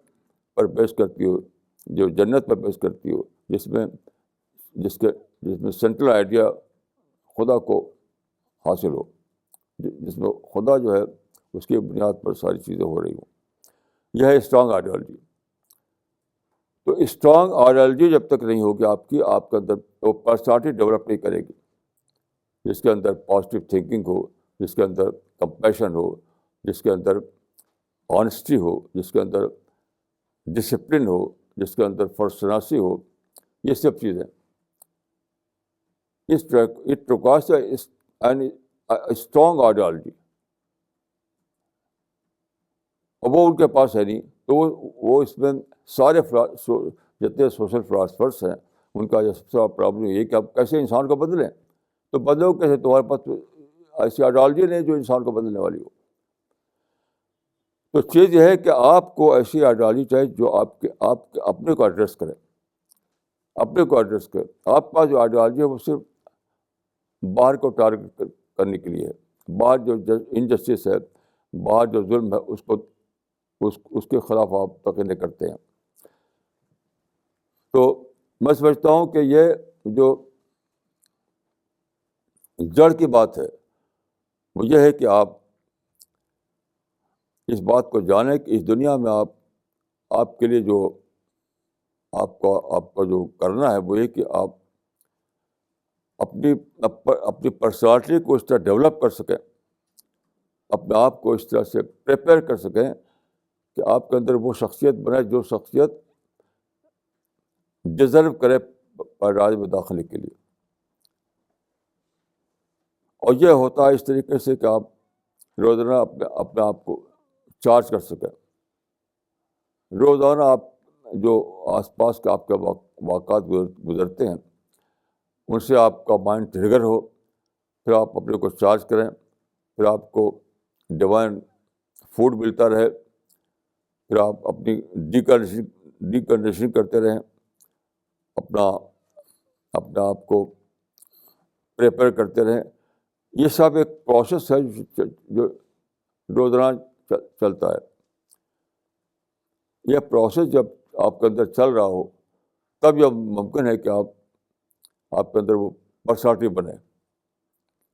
پر بیس کرتی ہو, جو جنت پر بیس کرتی ہو, جس میں سینٹرل آئیڈیا خدا کو حاصل ہو, جس میں خدا جو ہے اس کی بنیاد پر ساری چیزیں ہو رہی ہوں. یہ ہے اسٹرانگ آئیڈیالوجی. تو اسٹرانگ آئیڈیالوجی جب تک نہیں ہوگی آپ کے اندر, وہ پرسنالٹی ڈیولپ نہیں کرے گی جس کے اندر پازیٹیو تھنکنگ ہو, جس کے اندر کمپیشن ہو, جس کے اندر آنیسٹی ہو, جس کے اندر ڈسپلن ہو, جس کے اندر فرسناسی ہو. یہ سب چیزیں it requires an strong ideology. اور وہ ان کے پاس ہے نہیں, تو وہ اس میں سارے جتنے سوشل فلاسفرس ہیں ان کا جو سب سے بڑا پرابلم یہ ہے کہ آپ کیسے انسان کو بدلیں. تو بدلو کیسے؟ تمہارے پاس ایسی آئیڈیالوجی نہیں جو انسان کو بدلنے والی ہو. تو چیز یہ ہے کہ آپ کو ایسی آئیڈیالوجی چاہیے جو آپ کے اپنے کو ایڈریس کرے, اپنے کو ایڈریس کرے. آپ کا جو آئیڈیالوجی ہے وہ صرف باہر کو ٹارگیٹ کرنے کے لیے ہے. باہر جو انجسٹس ہے, باہر جو ظلم ہے, اس کے خلاف آپ تقریر کرتے ہیں. تو میں سمجھتا ہوں کہ یہ جو جڑ کی بات ہے وہ یہ ہے کہ آپ اس بات کو جانیں کہ اس دنیا میں آپ کے لیے جو آپ کا جو کرنا ہے وہ یہ کہ آپ اپنی پرسنالٹی کو اس طرح ڈیولپ کر سکیں, اپنے آپ کو اس طرح سے پریپیئر کر سکیں کہ آپ کے اندر وہ شخصیت بنے جو شخصیت ڈیزرو کرے پیدائش میں داخلے کے لیے. اور یہ ہوتا ہے اس طریقے سے کہ آپ روزانہ اپنے آپ کو چارج کر سکیں. روزانہ آپ جو آس پاس کے آپ کے واقعات گزرتے ہیں ان سے آپ کا مائنڈ ٹریگر ہو, پھر آپ اپنے کو چارج کریں, پھر آپ کو ڈیوائن فوڈ ملتا رہے, پھر آپ اپنی ڈیکنڈیشننگ کرتے رہیں, اپنا آپ کو پریپیئر کرتے رہیں. یہ سب ایک پروسیس ہے جو روزانہ چلتا ہے. یہ پروسیس جب آپ کے اندر چل رہا ہو تب یہ ممکن ہے کہ آپ کے اندر وہ پرسنالٹی بنے,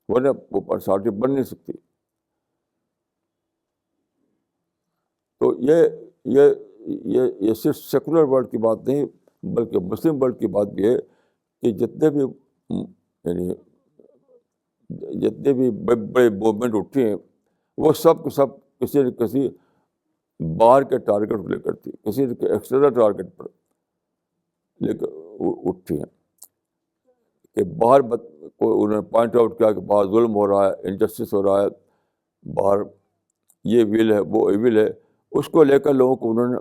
ورنہ وہ پرسنالٹی بن نہیں سکتی. تو یہ صرف سیکولر ورلڈ کی بات نہیں بلکہ مسلم ورلڈ کی بات بھی ہے کہ جتنے بھی بڑے موومنٹ اٹھے ہیں وہ سب کے سب کسی نہ کسی باہر کے ٹارگیٹ کو لے کرتی, کسی نہ کسی ایکسٹرنل ٹارگیٹ پر لے کر اٹھتی ہیں کہ باہر کو انہوں نے پوائنٹ آؤٹ کیا کہ باہر ظلم ہو رہا ہے, انجسٹس ہو رہا ہے, باہر یہ ویل ہے وہ ایول ہے. اس کو لے کر لوگوں کو انہوں نے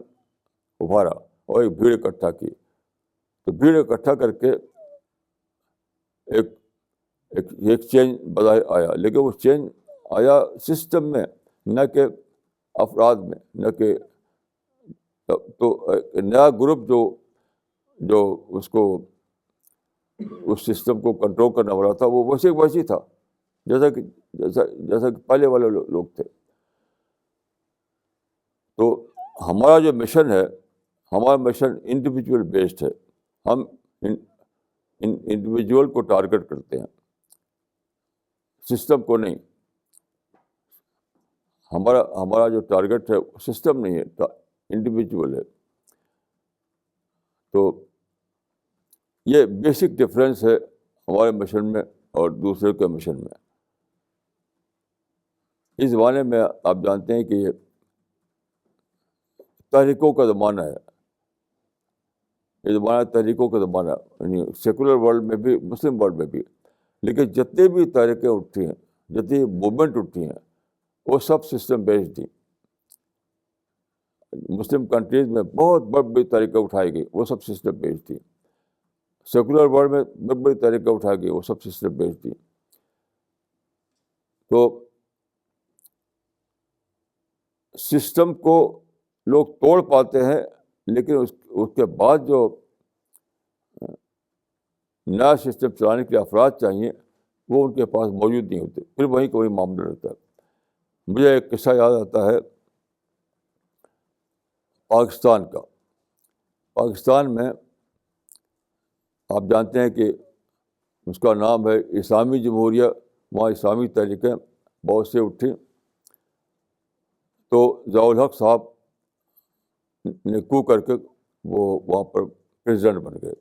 ابھارا اور ایک بھیڑ اکٹھا کی. تو بھیڑ اکٹھا کر کے ایک چینج بظاہر آیا, لیکن وہ چینج آیا سسٹم میں نہ کہ افراد میں, نہ کہ تو نیا گروپ جو اس سسٹم کو کنٹرول کرنے والا تھا وہ ویسے تھا جیسا کہ پہلے والے لوگ تھے. تو ہمارا جو مشن ہے, ہمارا مشن انڈیویجول بیسڈ ہے. ہم انڈیویجول کو ٹارگیٹ کرتے ہیں, سسٹم کو نہیں. ہمارا جو ٹارگیٹ ہے سسٹم نہیں ہے, انڈیویجول ہے. تو یہ بیسک ڈفرینس ہے ہمارے مشن میں اور دوسرے کے مشن میں. اس زمانے میں آپ جانتے ہیں کہ یہ تحریکوں کا زمانہ ہے, یہ زمانہ تحریکوں کا زمانہ, یعنی سیکولر ورلڈ میں بھی مسلم ورلڈ میں بھی. لیکن جتنے بھی تحریکیں اٹھی ہیں, جتنی موومنٹ اٹھی ہیں وہ سب سسٹم بیسڈ تھی. مسلم کنٹریز میں بہت بڑی تحریکیں اٹھائی گئی, وہ سب سسٹم بیسڈ تھی. سیکولر ورلڈ میں بڑی تحریکیں اٹھائی گئی, وہ سب سسٹم بیسڈ تھی. تو سسٹم کو لوگ توڑ پاتے ہیں, لیکن اس کے بعد نیا سسٹم چلانے کے لیے افراد چاہیے وہ ان کے پاس موجود نہیں ہوتے، پھر وہیں کا وہیں معاملہ رہتا ہے. مجھے ایک قصہ یاد آتا ہے پاکستان کا. پاکستان میں آپ جانتے ہیں کہ اس کا نام ہے اسلامی جمہوریہ. وہاں اسلامی تحریکیں بہت سے اٹھیں. تو ضیاء الحق صاحب نے کو کر کے وہ وہاں پر پریزیڈنٹ بن گئے.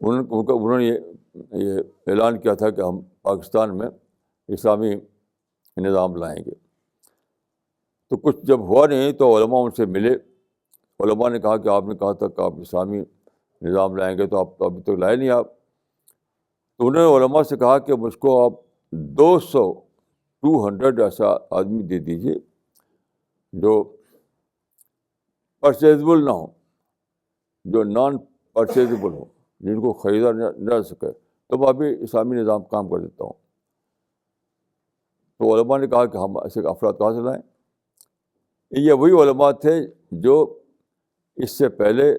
انہوں نے یہ اعلان کیا تھا کہ ہم پاکستان میں اسلامی نظام لائیں گے. تو کچھ جب ہوا نہیں تو علماء ان سے ملے. علماء نے کہا کہ آپ نے کہا تھا کہ آپ اسلامی نظام لائیں گے تو آپ تو ابھی تک لائے نہیں آپ. تو انہوں نے علماء سے کہا کہ مجھ کو آپ 200 ایسا آدمی دے دیجیے جو پرچیزبل نہ ہو، جو نان پرچیزبل ہو، جن کو خریدا نہ جا سکے، تو میں ابھی اسلامی نظام کام کر دیتا ہوں. تو علماء نے کہا کہ ہم ایسے افراد کہاں سے لائیں؟ یہ وہی علماء تھے جو اس سے پہلے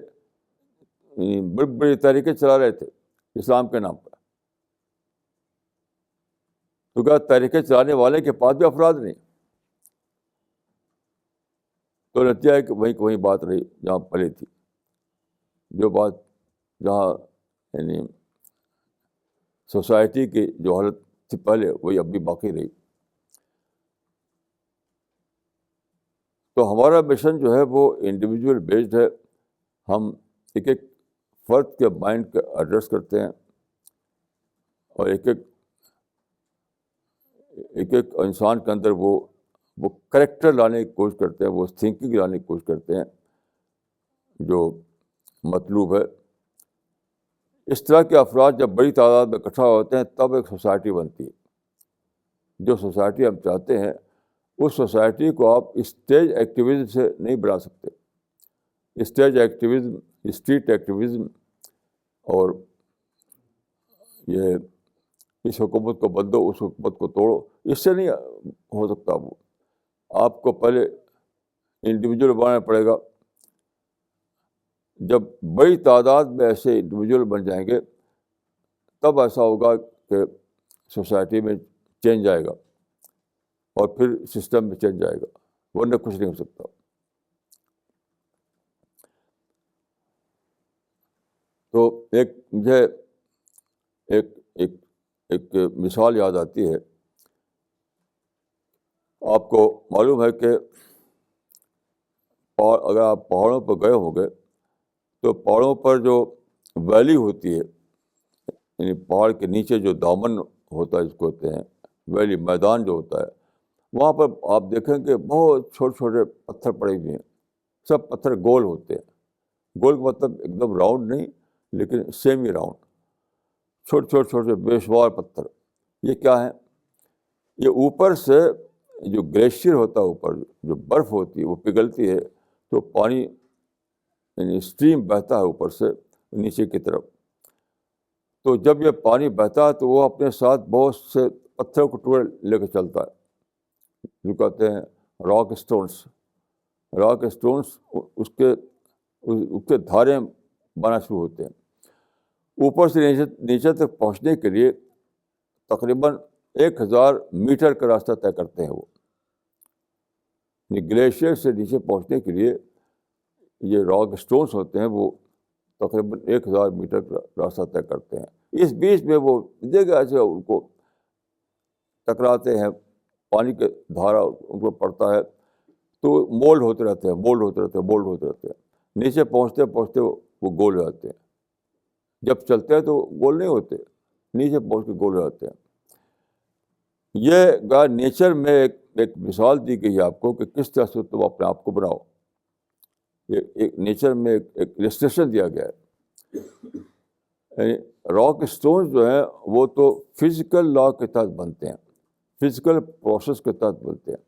بڑی بڑی تحریکیں چلا رہے تھے اسلام کے نام پر. تو کیا تحریکیں چلانے والے کے پاس بھی افراد نہیں؟ تو نتیجہ ہے کہ وہیں بات رہی جہاں پہلے تھی. جو بات جہاں یعنی سوسائٹی کی جو حالت تھی پہلے وہی اب بھی باقی رہی. تو ہمارا مشن جو ہے وہ انڈیویجول بیسڈ ہے. ہم ایک ایک فرد کے مائنڈ کا ایڈریس کرتے ہیں اور ایک ایک انسان کے اندر وہ کریکٹر لانے کی کوشش کرتے ہیں، وہ تھنکنگ لانے کی کوشش کرتے ہیں جو مطلوب ہے. اس طرح کے افراد جب بڑی تعداد میں اکٹھا ہوتے ہیں تب ایک سوسائٹی بنتی ہے. جو سوسائٹی ہم چاہتے ہیں اس سوسائٹی کو آپ اسٹیج ایکٹیویزم سے نہیں بنا سکتے. اسٹیج ایکٹیویزم، اسٹریٹ ایکٹیویزم اور یہ اس حکومت کو بدلو اس حکومت کو توڑو، اس سے نہیں ہو سکتا. وہ آپ کو پہلے انڈیویجول بنانا پڑے گا. جب بڑی تعداد میں ایسے انڈیویجول بن جائیں گے تب ایسا ہوگا کہ سوسائٹی میں چینج آئے گا اور پھر سسٹم میں چینج آئے گا، ورنہ کچھ نہیں ہو سکتا. تو مجھے ایک مثال یاد آتی ہے. آپ کو معلوم ہے کہ اگر آپ پہاڑوں پر گئے ہوں گے تو پہاڑوں پر جو ویلی ہوتی ہے، یعنی پہاڑ کے نیچے جو دامن ہوتا ہے جس کو کہتے ہیں ویلی، میدان جو ہوتا ہے، وہاں پر آپ دیکھیں کہ بہت چھوٹے چھوٹے پتھر پڑے ہوئے ہیں. سب پتھر گول ہوتے ہیں. گول کا مطلب ایک دم راؤنڈ نہیں لیکن سیمی راؤنڈ، چھوٹے چھوٹے چھوٹے بے شمار پتھر. یہ کیا ہے؟ یہ اوپر سے جو گلیشیئر ہوتا ہے، اوپر جو برف ہوتی ہے وہ پگھلتی ہے تو پانی یعنی اسٹریم بہتا ہے اوپر سے نیچے کی طرف. تو جب یہ پانی بہتا ہے تو وہ اپنے ساتھ بہت سے پتھروں کو ٹکڑے لے کے چلتا ہے، جو کہتے ہیں راک اسٹونس. راک اسٹونس اس کے دھارے بنا شروع ہوتے ہیں. اوپر سے نیچے تک پہنچنے کے لیے تقریباً 1000 میٹر کا راستہ طے کرتے ہیں. وہ گلیشیئر سے نیچے پہنچنے کے لیے یہ راک اسٹونس ہوتے ہیں، وہ تقریباً 1000 میٹر کا راستہ طے کرتے ہیں. اس بیچ میں وہ جگہ سے ان کو ٹکراتے ہیں، پانی کے دھارا ان کو پڑتا ہے تو مولڈ ہوتے رہتے ہیں. نیچے پہنچتے پہنچتے وہ گول ہو جاتے ہیں. جب چلتے ہیں تو گول نہیں ہوتے، نیچے پہنچ کے گول ہو جاتے ہیں. یہ نیچر میں ایک مثال دی گئی ہے آپ کو کہ کس طرح سے تم اپنے آپ کو بناؤ. ایک نیچر میں ایک السٹریشن دیا گیا ہے. یعنی راک اسٹونز جو ہیں وہ تو فزیکل لا کے تحت بنتے ہیں، فزیکل پروسیس کے تحت بنتے ہیں.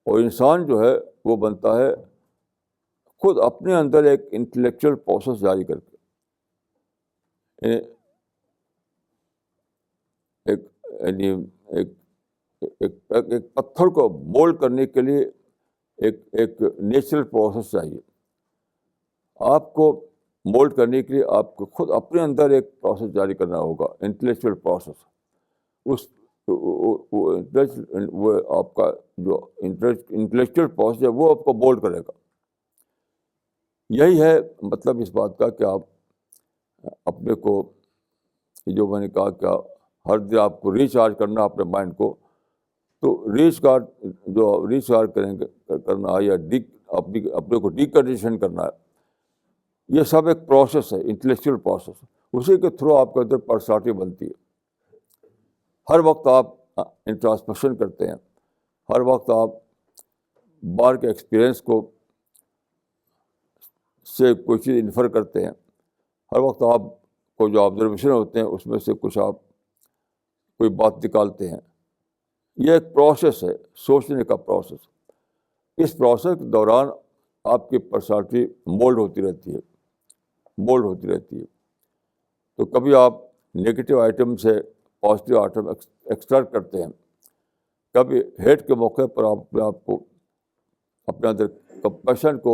اور انسان جو ہے وہ بنتا ہے خود اپنے اندر ایک انٹلیکچوئل پروسیس جاری کر کے. ایک پتھر کو مولڈ کرنے کے لیے ایک نیچرل پروسیس چاہیے. آپ کو مولڈ کرنے کے لیے آپ کو خود اپنے اندر ایک پروسیس جاری کرنا ہوگا، انٹلیکچوئل پروسیس. اس وہ آپ کا جو انٹلیکچوئل پروسیس ہے وہ آپ کو مولڈ کرے گا. یہی ہے مطلب اس بات کا کہ آپ اپنے کو، جو میں نے کہا کہ ہر دن آپ کو ریچارج کرنا اپنے مائنڈ کو. تو ریچارج کرنا ہے یا اپنے کو ڈیکنڈیشن کرنا ہے، یہ سب ایک پروسیس ہے، انٹلیکچوئل پروسیس. اسی کے تھرو آپ کے اندر پرسنالٹی بنتی ہے. ہر وقت آپ انٹراسپیکشن کرتے ہیں، ہر وقت آپ باہر کے ایکسپیرئنس کو سے کوئی چیز انفر کرتے ہیں، ہر وقت آپ کو جو آبزرویشن ہوتے ہیں اس میں سے کچھ آپ کوئی بات نکالتے ہیں. یہ ایک پروسیس ہے، سوچنے کا پروسیس. اس پروسیس کے دوران آپ کی پرسنالٹی مولڈ ہوتی رہتی ہے. تو کبھی آپ نگیٹو آئٹم سے پازیٹیو آئٹم ایکسٹریکٹ کرتے ہیں، کبھی ہیٹ کے موقع پر آپ اپنے آپ کو، اپنے اندر کمپیشن کی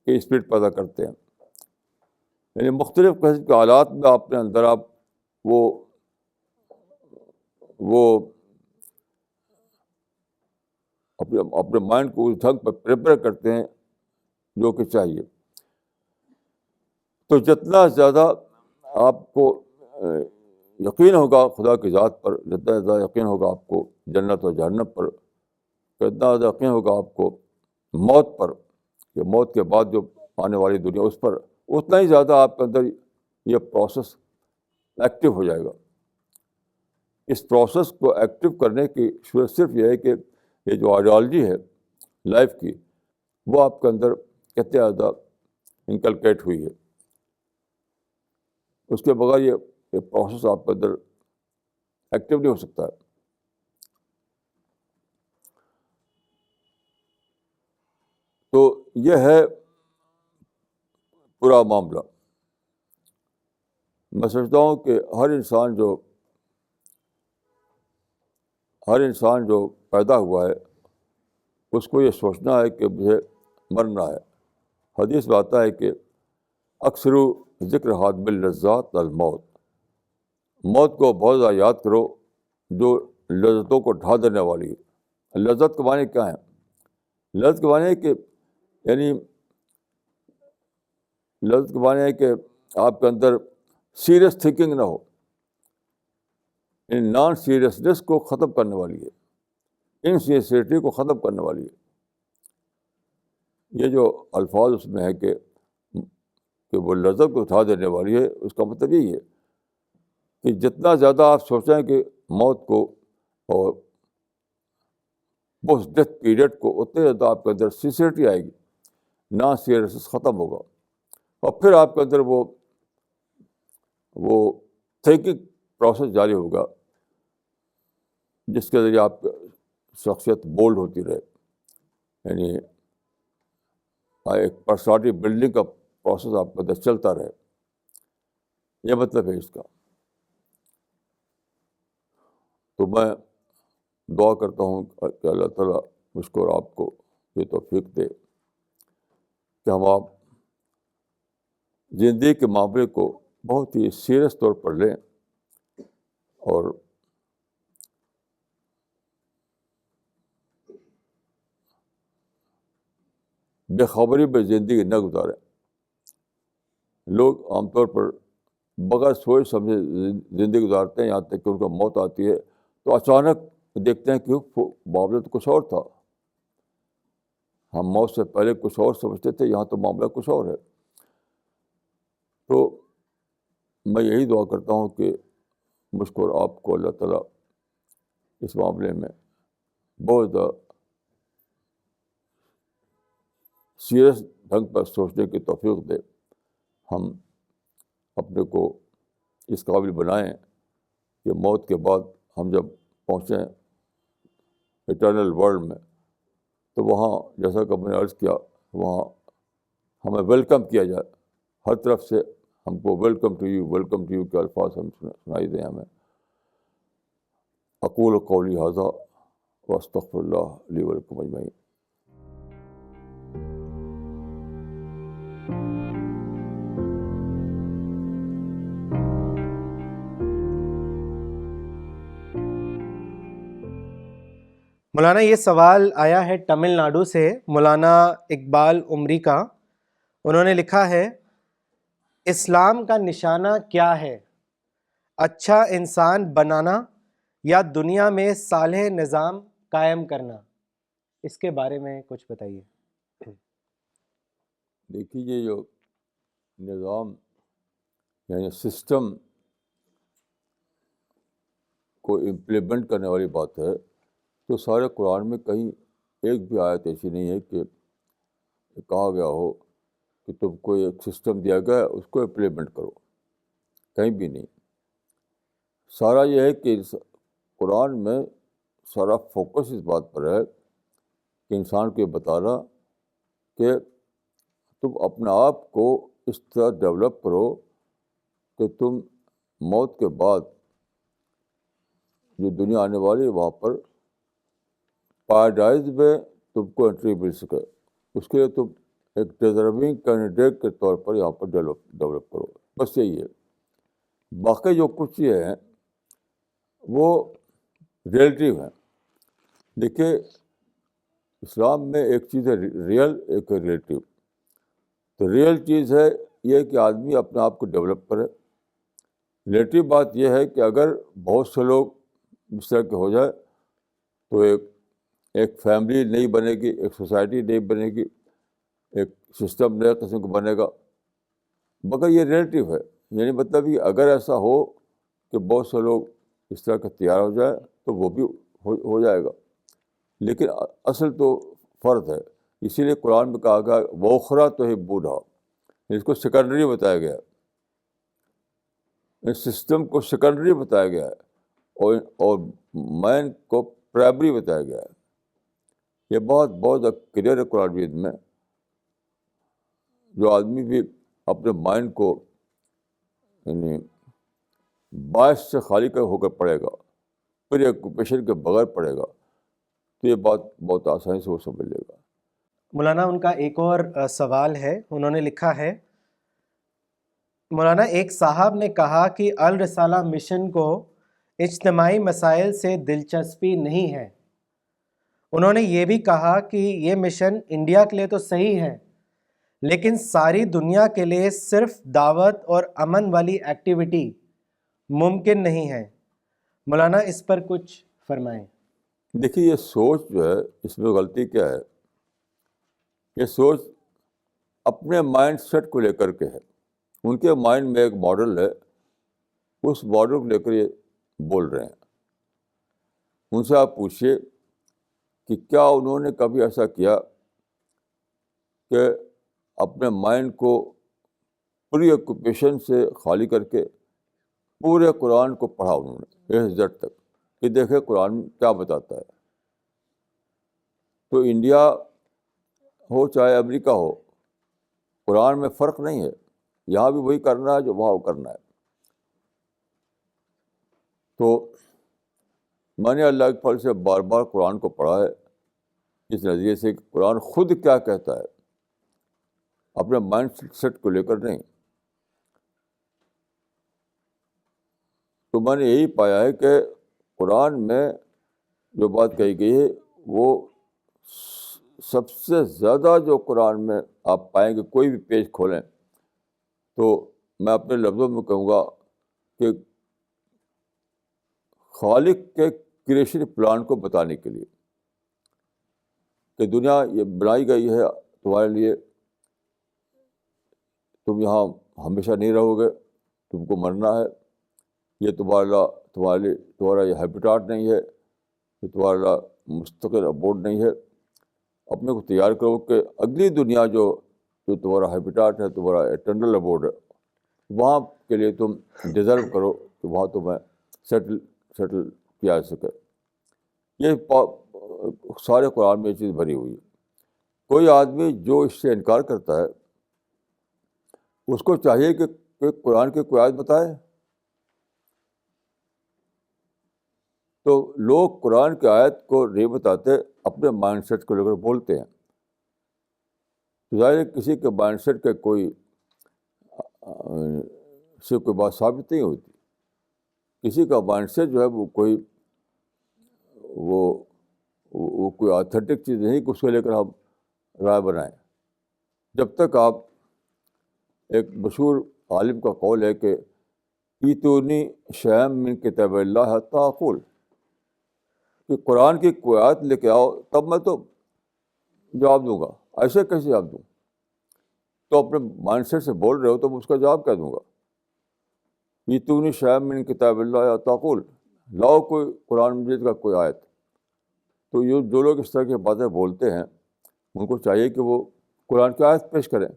اسپرٹ پیدا کرتے ہیں. یعنی مختلف قسم کے حالات میں اپنے اندر آپ وہ اپنے مائنڈ کو اس ڈھنگ پر پریپیئر کرتے ہیں جو کہ چاہیے. تو جتنا زیادہ آپ کو یقین ہوگا خدا کی ذات پر، جتنا زیادہ یقین ہوگا آپ کو جنت و جہنم پر، جتنا زیادہ یقین ہوگا آپ کو موت پر، کہ موت کے بعد جو آنے والی دنیا اس پر، اتنا ہی زیادہ آپ کے اندر یہ پروسیس ایکٹیو ہو جائے گا. اس پروسیس کو ایکٹیو کرنے کی صورت صرف یہ ہے کہ یہ جو آئیڈیالوجی ہے لائف کی، وہ آپ کے اندر کتنے زیادہ انکلکیٹ ہوئی ہے. اس کے بغیر یہ پروسیس آپ کے اندر ایکٹیو نہیں ہو سکتا ہے. تو یہ ہے پورا معاملہ. میں سمجھتا ہوں کہ ہر انسان جو پیدا ہوا ہے اس کو یہ سوچنا ہے کہ مجھے مرنا ہے. حدیث میں آتا ہے کہ اکثر ذکر حادم اللذات الموت، موت کو بہت زیادہ یاد کرو جو لذتوں کو ڈھا دینے والی ہے. لذت کے معنی کیا ہے؟ لذت کے معنی ہے کہ لذت کے معنی ہے کہ آپ کے اندر سیریس تھنکنگ نہ ہو، نان سیریسنیس کو ختم کرنے والی ہے، انسینسیریٹی کو ختم کرنے والی ہے. یہ جو الفاظ اس میں ہے کہ وہ لذت کو اٹھا دینے والی ہے، اس کا مطلب یہی ہے کہ جتنا زیادہ آپ سوچیں کہ موت کو اور پوسٹ ڈیتھ پیریڈ کو، اتنے زیادہ آپ کے اندر سینسیریٹی آئے گی، نان سیریسنس ختم ہوگا، اور پھر آپ کے اندر وہ تھنکنگ پروسیس جاری ہوگا جس کے ذریعے آپ کی شخصیت بولڈ ہوتی رہے. یعنی ایک پرسنالٹی بلڈنگ کا پروسیس آپ کے اندر چلتا رہے. یہ مطلب ہے اس کا. تو میں دعا کرتا ہوں کہ اللہ تعالیٰ مجھ کو اور آپ کو یہ توفیق دے کہ ہم آپ زندگی کے معاملے کو بہت ہی سیریس طور پر لیں، اور بے خبری میں زندگی نہ گزاریں. لوگ عام طور پر بغیر سوچ سمجھے زندگی گزارتے ہیں، یہاں تک کہ ان کو موت آتی ہے تو اچانک دیکھتے ہیں کہ معاملہ تو کچھ اور تھا. ہم موت سے پہلے کچھ اور سمجھتے تھے، یہاں تو معاملہ کچھ اور ہے. تو میں یہی دعا کرتا ہوں کہ مجھ کو اور آپ کو اللہ تعالیٰ اس معاملے میں بہت زیادہ سیریس ڈھنگ پر سوچنے کی توفیق دے. ہم اپنے کو اس قابل بنائیں کہ موت کے بعد ہم جب پہنچیں ایٹرنل ورلڈ میں تو وہاں جیسا کہ میں نے عرض کیا، وہاں ہمیں ویلکم کیا جائے، ہر طرف سے ہم کو ویلکم ٹو یو کے الفاظ ہم سنائی دیں. ہمیں اقول قولی ھذا واستغفر اللہ لی ولکم اجمعین. مولانا یہ سوال آیا ہے تمل ناڈو سے، مولانا اقبال عمری کا۔ انہوں نے لکھا ہے، اسلام کا نشانہ کیا ہے؟ اچھا انسان بنانا یا دنیا میں صالح نظام قائم کرنا؟ اس کے بارے میں کچھ بتائیے۔ دیکھیے یہ جو نظام یعنی سسٹم کو امپلیمنٹ کرنے والی بات ہے، تو سارے قرآن میں کہیں ایک بھی آیت ایسی نہیں ہے کہ کہا گیا ہو کہ تم کو ایک سسٹم دیا گیا ہے اس کو امپلیمنٹ کرو، کہیں بھی نہیں۔ سارا یہ ہے کہ قرآن میں سارا فوکس اس بات پر ہے کہ انسان کو یہ بتانا کہ تم اپنے آپ کو اس طرح ڈیولپ کرو کہ تم موت کے بعد جو دنیا آنے والی ہے وہاں پر پیراڈائز میں تم کو انٹری مل سکے، اس کے لیے تم ایک ڈیزرونگ کینڈیڈیٹ کے طور پر یہاں پر ڈیولپ کرو، بس یہی ہے۔ باقی جو کچھ یہ ہیں وہ ریلیٹیو ہیں۔ دیکھیے اسلام میں ایک چیز ہے ریئل، ایک ہے ریلیٹیو۔ تو ریئل چیز ہے یہ کہ آدمی اپنے آپ کو ڈیولپ کرے۔ ریلیٹیو بات یہ ہے کہ اگر بہت سے لوگ اس طرح کے ہو جائے تو ایک فیملی نہیں بنے گی، ایک سوسائٹی نہیں بنے گی، ایک سسٹم نئے قسم کا بنے گا، مگر یہ ریلیٹیو ہے۔ یعنی مطلب کہ اگر ایسا ہو کہ بہت سے لوگ اس طرح کا تیار ہو جائے تو وہ بھی ہو جائے گا، لیکن اصل تو فرد ہے۔ اسی لیے قرآن میں کہا گیا وَأُخْرَىٰ تُحِبُّونَہَا، اس کو سیکنڈری بتایا گیا ہے، اس سسٹم کو سیکنڈری بتایا گیا ہے اور مین کو پرائمری بتایا گیا ہے۔ یہ بہت کلیئر ہے قرآن مجید میں۔ جو آدمی بھی اپنے مائنڈ کو یعنی باعث سے خالی ہو کر پڑھے گا، پھر آکوپیشن کے بغیر پڑھے گا، تو یہ بات بہت آسانی سے وہ سمجھ لے گا۔ مولانا ان کا ایک اور سوال ہے، انہوں نے لکھا ہے، مولانا ایک صاحب نے کہا کہ الرسالہ مشن کو اجتماعی مسائل سے دلچسپی نہیں ہے۔ انہوں نے یہ بھی کہا کہ یہ مشن انڈیا کے لیے تو صحیح ہے لیکن ساری دنیا کے لیے صرف دعوت اور امن والی ایکٹیویٹی ممکن نہیں ہے۔ مولانا اس پر کچھ فرمائیں۔ دیکھیے یہ سوچ جو ہے اس میں غلطی کیا ہے؟ یہ سوچ اپنے مائنڈ سیٹ کو لے کر کے ہے۔ ان کے مائنڈ میں ایک ماڈل ہے، اس ماڈل کو لے کر یہ بول رہے ہیں۔ ان سے آپ پوچھیے کہ کیا انہوں نے کبھی ایسا کیا کہ اپنے مائنڈ کو پوری آکوپیشن سے خالی کر کے پورے قرآن کو پڑھا انہوں نے اے زیڈ تک کہ دیکھے قرآن کیا بتاتا ہے؟ تو انڈیا ہو چاہے امریکہ ہو، قرآن میں فرق نہیں ہے، یہاں بھی وہی کرنا ہے جو وہاں کرنا ہے۔ تو میں نے اللہ کے فضل سے بار بار قرآن کو پڑھا ہے اس نظریے سے کہ قرآن خود کیا کہتا ہے، اپنے مائنڈ سیٹ کو لے کر نہیں۔ تو میں نے یہی پایا ہے کہ قرآن میں جو بات کہی گئی ہے وہ سب سے زیادہ جو قرآن میں آپ پائیں گے، کوئی بھی پیج کھولیں تو میں اپنے لفظوں میں کہوں گا کہ خالق کے کریشن پلان کو بتانے کے لیے کہ دنیا یہ بنائی گئی ہے تمہارے لیے، تم یہاں ہمیشہ نہیں رہو گے، تم کو مرنا ہے، یہ تمہارا یہ ہیبیٹاٹ نہیں ہے، یہ تمہارا مستقل ابوڈ نہیں ہے۔ اپنے کو تیار کرو کہ اگلی دنیا جو تمہارا ہیبیٹاٹ ہے، تمہارا ایٹرنل ابوڈ ہے، وہاں کے لیے تم ڈیزرو کرو کہ وہاں تمہیں سیٹل کیا جا سکے۔ یہ سارے قرآن میں یہ چیز بھری ہوئی ہے۔ کوئی آدمی جو اس سے انکار کرتا ہے اس کو چاہیے کہ قرآن کی کوئی آیت بتائے۔ تو لوگ قرآن کی آیت کو نہیں بتاتے، اپنے مائنڈ سیٹ کو لے کر بولتے ہیں۔ ظاہر ہے کسی کے مائنڈ سیٹ کا کوئی سے کوئی بات ثابت نہیں ہوتی۔ کسی کا مائنڈ سیٹ جو ہے وہ کوئی آتھینٹک چیز نہیں کہ اس کو لے کر ہم رائے بنائیں. جب تک آپ ایک مشہور عالم کا قول ہے کہ ایتونی شیئم من کتاب اللہ حتی اقول، کہ قرآن کی کوئی آیت لے کے آؤ تب میں تو جواب دوں گا. ایسے کیسے جواب دوں؟ تو اپنے مائنڈ سیٹ سے بول رہے ہو تو میں اس کا جواب کیا دوں گا؟ ایتونی شیئم من کتاب اللہ حتی اقول، لاؤ کوئی قرآن مجید کا کوئی آیت. تو یہ جو لوگ اس طرح کی باتیں بولتے ہیں ان کو چاہیے کہ وہ قرآن کی آیت پیش کریں،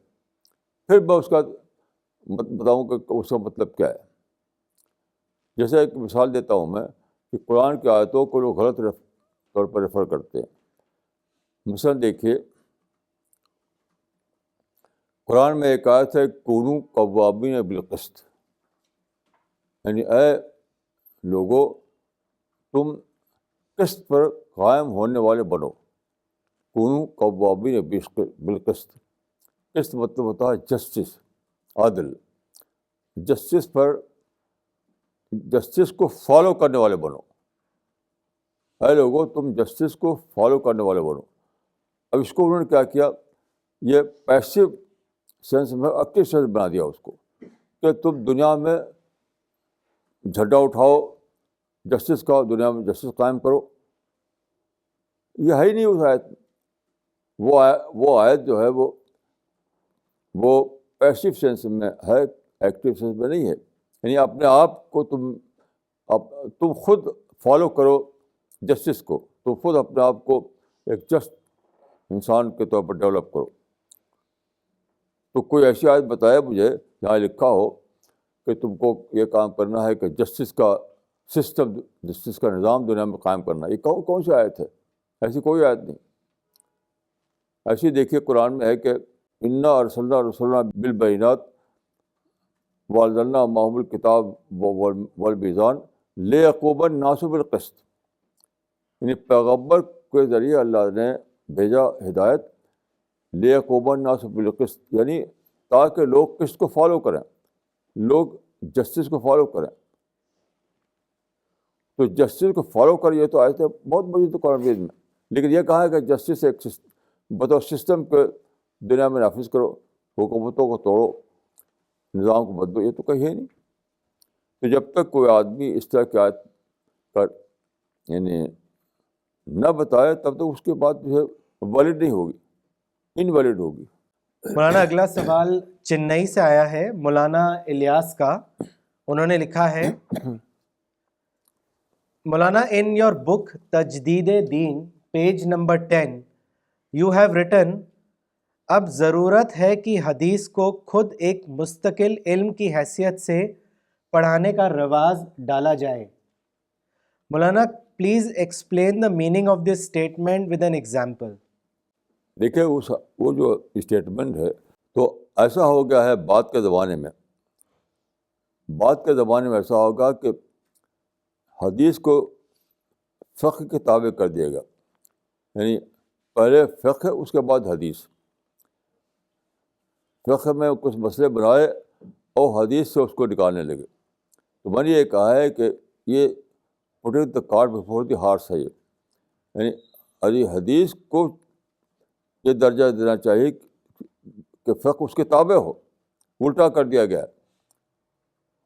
پھر میں اس کا بتاؤں کہ اس کا مطلب کیا ہے. جیسے ایک مثال دیتا ہوں میں کہ قرآن کی آیتوں کو لوگ غلط طور پر ریفر کرتے ہیں. مثلاً دیکھیے، قرآن میں ایک آیت ہے کونوا قوامین بالقسط، یعنی اے لوگو تم قسط پر قائم ہونے والے بنو. کونوا قوامین بالقسط، قسط مطلب ہوتا ہے جسٹس، عدل. جسٹس کو فالو کرنے والے بنو. اے لوگو تم جسٹس کو فالو کرنے والے بنو. اب اس کو انہوں نے کیا کیا، یہ پیسو سینس میں ایکٹیو سینس بنا دیا اس کو، کہ تم دنیا میں جھنڈا اٹھاؤ جسٹس کا، دنیا میں جسٹس قائم کرو. یہ ہے ہی نہیں اس آیت میں. وہ آیت جو ہے وہ پیسو سینس میں ہے، ایکٹیو سینس میں نہیں ہے. یعنی اپنے آپ کو تم خود فالو کرو جسٹس کو، تم خود اپنے آپ کو ایک جسٹ انسان کے طور پر ڈیولپ کرو. تو کوئی ایسی آیت بتایا مجھے جہاں لکھا ہو کہ تم کو یہ کام کرنا ہے کہ جسٹس کا سسٹم، جسٹس کا نظام دنیا میں قائم کرنا. یہ کون سی آیت ہے؟ ایسی کوئی آیت نہیں. ایسی دیکھیے قرآن میں ہے کہ انا ارسلنا رسولنا بالبینات وانزلنا معهم الکتاب والمیزان لیقوم الناس بالقسط. یعنی پیغمبر کے ذریعے اللہ نے بھیجا ہدایت، لیقوم الناس بالقسط، یعنی تاکہ لوگ قسط کو فالو کریں، لوگ جسٹس کو فالو کریں. تو جسٹس کو فالو کریے تو آیتیں بہت موجود ہے قرآن مجید میں، لیکن یہ کہا ہے کہ جسٹس ایک بطور سسٹم کے دنیا میں نافذ کرو، حکومتوں کو توڑو، نظام کو بدلو. یہ تو کہیں ہے نہیں. تو جب تک کوئی آدمی اس طرح کی آیت پر یعنی نہ بتائے تب تک اس کے بعد جو ہے ویلڈ نہیں ہوگی، انویلڈ ہوگی. مولانا اگلا سوال چنئی سے آیا ہے مولانا الیاس کا. انہوں نے لکھا ہے، مولانا ان your book Tajdeed Deen page number 10 you have written اب ضرورت ہے کہ حدیث کو خود ایک مستقل علم کی حیثیت سے پڑھانے کا رواج ڈالا جائے. مولانا please explain the meaning of this statement with an example. دیکھیں وہ جو اسٹیٹمنٹ ہے تو ایسا ہو گیا ہے بعد کے زمانے میں ایسا ہوگا کہ حدیث کو فقہ کے تابع کر دیا گا. یعنی پہلے فقہ، اس کے بعد حدیث. فقہ میں کچھ مسئلے بنائے اور حدیث سے اس کو نکالنے لگے. تو میں نے یہ کہا ہے کہ یہ putting the cart before the horse ہے. یعنی حدیث کو یہ درجہ دینا چاہیے کہ فقہ اس کے تابع ہو. الٹا کر دیا گیا.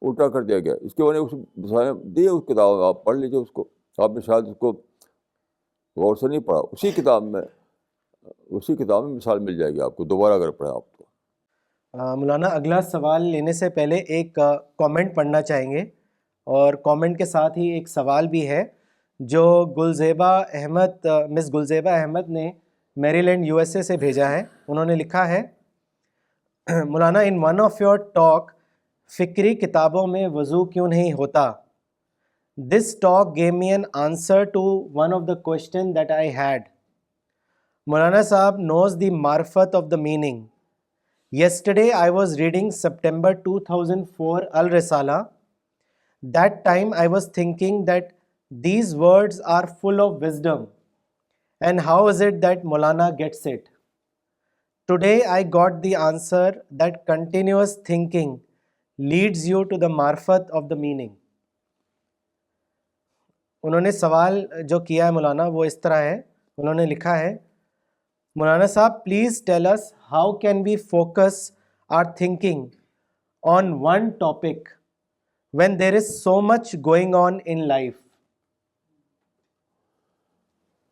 اس کے وجہ مثالیں دی اس کتاب میں، آپ پڑھ لیجیے اس کو. آپ نے شاید اس کو غور سے نہیں پڑھا. اسی کتاب میں مثال مل جائے گی آپ کو دوبارہ اگر پڑھیں آپ تو. مولانا اگلا سوال لینے سے پہلے ایک کامنٹ پڑھنا چاہیں گے، اور کامنٹ کے ساتھ ہی ایک سوال بھی ہے جو مس گلزیبہ احمد نے میری لینڈ USA سے بھیجا ہے. انہوں نے لکھا ہے، مولانا in one of your talk فکری کتابوں میں وضو کیوں نہیں ہوتا؟ This talk give me an answer to one of the question that I had. مولانا صاحب knows the معرفت of the meaning. Yesterday I was reading September 2004 Al-Risala. That time I was thinking that these words are full of wisdom, and how is it that Maulana gets it? Today I got the answer that continuous thinking leads you to the marifat of the meaning. انہوں نے سوال جو کیا ہے مولانا وہ اس طرح ہے. انہوں نے لکھا ہے, مولانا صاحب please tell us how can we focus our thinking on one topic when there is so much going on in life.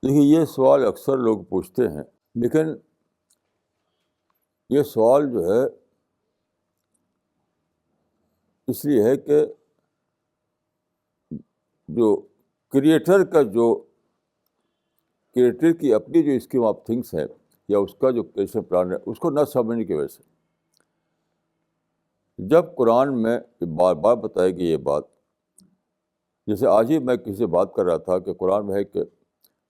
دیکھیے یہ سوال اکثر لوگ پوچھتے ہیں, لیکن یہ سوال جو ہے اس لیے ہے کہ جو کریٹر کی اپنی جو اسکیم آف تھنگس ہے یا اس کا جو کریشن پلان ہے اس کو نہ سمجھنے کی وجہ سے. جب قرآن میں بار بار بتائے گی یہ بات, جیسے آج ہی میں کسی سے بات کر رہا تھا کہ قرآن میں ہے کہ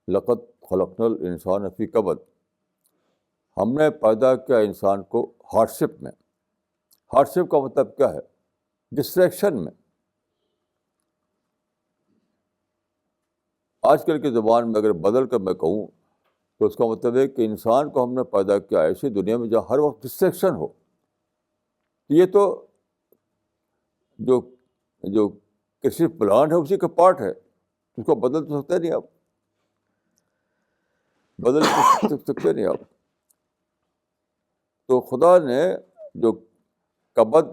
لقد خلقنا الانسان فی کبد, ہم نے پیدا کیا انسان کو ہارڈشپ میں. ہارڈشپ کا مطلب کیا ہے؟ ڈسٹریکشن میں. آج کل کے زبان میں اگر بدل کر میں کہوں تو اس کا مطلب ہے کہ انسان کو ہم نے پیدا کیا ایسی دنیا میں جہاں ہر وقت ڈسٹریکشن ہو. یہ تو جو کسی پلان ہے اسی کا پارٹ ہے, اس کو بدل تو سکتے نہیں آپ, بدل تو سکتے نہیں آپ. تو خدا نے جو کبد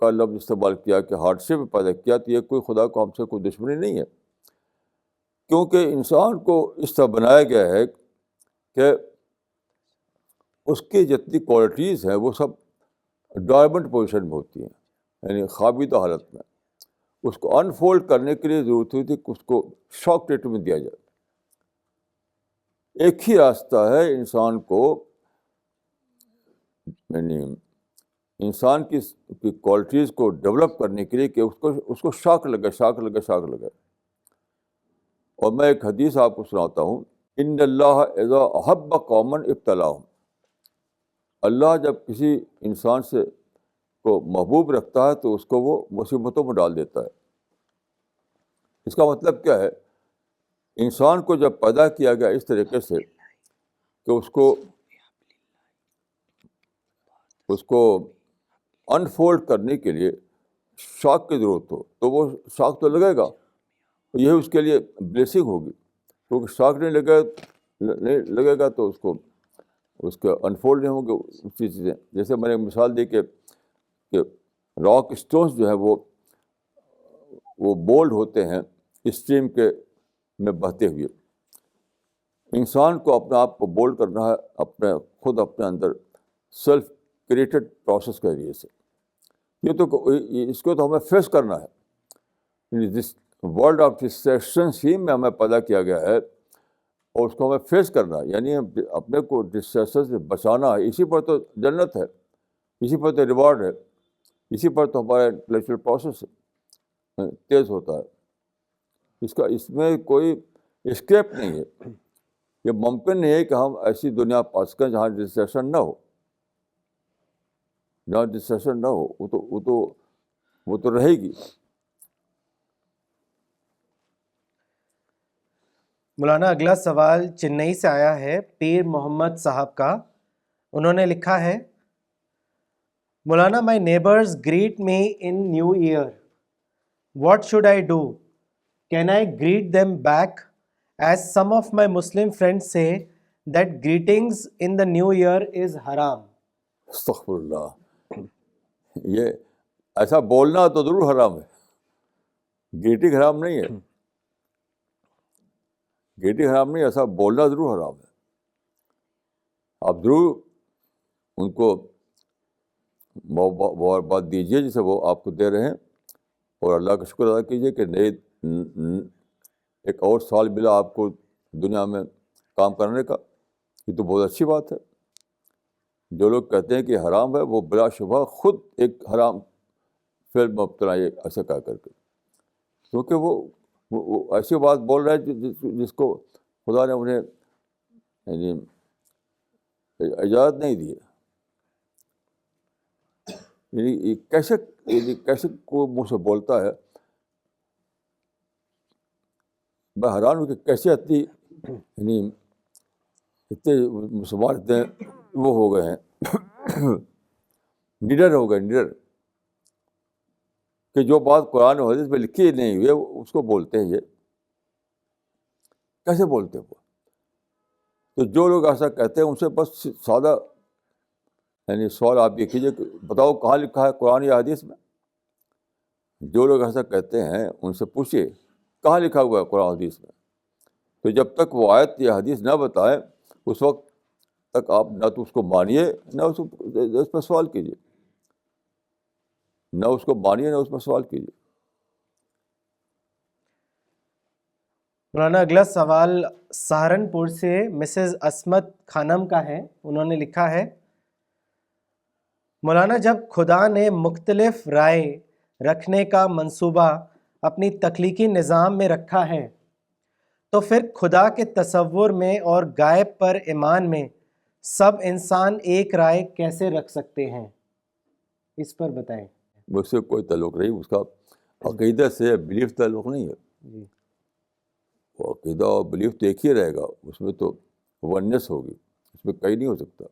کا لفظ استعمال کیا کہ ہارڈشپ میں پیدا کیا, تو یہ کوئی خدا کو ہم سے کوئی دشمنی نہیں ہے, کیونکہ انسان کو اس طرح بنایا گیا ہے کہ اس کی جتنی کوالٹیز ہیں وہ سب ڈورمنٹ پوزیشن میں ہوتی ہیں, یعنی خوابیدہ حالت میں. اس کو انفولڈ کرنے کے لیے ضرورت ہوئی تھی کہ اس کو شاک ٹریٹمنٹ دیا جائے. ایک ہی راستہ ہے انسان کو, یعنی انسان کی کوالٹیز کو ڈیولپ کرنے کے لیے کہ اس کو شاک لگے. اور میں ایک حدیث آپ کو سناتا ہوں, ان اللہ اذا احب قوما ابتلاهم, اللہ جب کسی انسان کو محبوب رکھتا ہے تو اس کو وہ مصیبتوں میں ڈال دیتا ہے. اس کا مطلب کیا ہے؟ انسان کو جب پیدا کیا گیا اس طریقے سے کہ اس کو انفولڈ کرنے کے لیے شاک کی ضرورت ہو, تو وہ شاک تو لگے گا, یہی اس کے لیے بلیسنگ ہوگی. کیونکہ شاک نہیں لگے گا تو اس کے انفولڈ نہیں ہوں گے اسی چیزیں. جیسے میں نے ایک مثال دی کہ راک اسٹونس جو ہے وہ بولڈ ہوتے ہیں اسٹریم میں بہتے ہوئے. انسان کو اپنے آپ کو بولڈ کرنا ہے اپنے اندر سیلف کریٹڈ پروسیس کے ذریعے سے. اس کو تو ہمیں فیس کرنا ہے. جس ورلڈ آف ڈسٹریکشنس ہی میں ہمیں پیدا کیا گیا ہے اور اس کو ہمیں فیس کرنا ہے, یعنی اپنے کو ڈسٹریکشن سے بچانا ہے. اسی پر تو جنت ہے, اسی پر تو ریوارڈ ہے, اسی پر تو ہمارا انٹلیکچوئل پروسیس تیز ہوتا ہے. اس میں کوئی اسکیپ نہیں ہے. یہ ممکن نہیں ہے کہ ہم ایسی دنیا پا سکیں جہاں ڈسٹریکشن نہ ہو. وہ تو رہے گی. مولانا اگلا سوال چنئی سے آیا ہے, پیر محمد صاحب کا. انہوں نے لکھا ہے, Maulana my neighbours greet me in New Year, what should I do? Can I greet them back as some of my Muslim friends say that greetings in the New Year is حرام؟ استغفر اللہ, یہ ایسا بولنا تو ضرور حرام ہے. گریٹنگ حرام نہیں ہے, ایسا بولنا ضرور حرام ہے. آپ ضرور ان کو بات دیجیے جسے وہ آپ کو دے رہے ہیں, اور اللہ کا شکر ادا کیجیے کہ ایک اور سال ملا آپ کو دنیا میں کام کرنے کا. یہ تو بہت اچھی بات ہے. جو لوگ کہتے ہیں کہ حرام ہے وہ بلا شبہ خود ایک حرام فعل میں مبتلا ہے ایسا کہہ کر کے, کیونکہ وہ ایسی بات بول رہے ہیں جس کو خدا نے انہیں یعنی اجازت نہیں دی ہے. یعنی کیسے کوئی منہ سے بولتا ہے. میں حیران ہوں کہ کیسے یعنی اتنے مسلمان اتنے وہ ہو گئے ہیں, نڈر ہو گئے, کہ جو بات قرآن و حدیث میں لکھی ہی نہیں ہوئی اس کو بولتے ہیں. یہ کیسے بولتے ہیں وہ؟ تو جو لوگ ایسا کہتے ہیں ان سے بس سادہ یعنی سوال آپ یہ کیجیے کہ بتاؤ کہاں لکھا ہے قرآن یا حدیث میں. جو لوگ ایسا کہتے ہیں ان سے پوچھیے کہاں لکھا ہوا ہے قرآن حدیث میں. تو جب تک وہ آیت یا حدیث نہ بتائیں اس وقت تک آپ نہ تو اس کو مانیے نہ اس پر سوال کیجیے، نہ اس کو مانیے نہ اس پر سوال کیجیے. مولانا اگلا سوال سہارنپور سے مسز عصمت خانم کا ہے. انہوں نے لکھا ہے، مولانا جب خدا نے مختلف رائے رکھنے کا منصوبہ اپنی تخلیقی نظام میں رکھا ہے تو پھر خدا کے تصور میں اور غائب پر ایمان میں سب انسان ایک رائے کیسے رکھ سکتے ہیں؟ اس پر بتائیں. اس سے کوئی تعلق نہیں، اس کا عقیدہ سے بلیف تعلق نہیں ہے. جی وہ عقیدہ اور بلیف تو ایک ہی رہے گا، اس میں تو ونس ہوگی، اس میں کہیں نہیں ہو سکتا.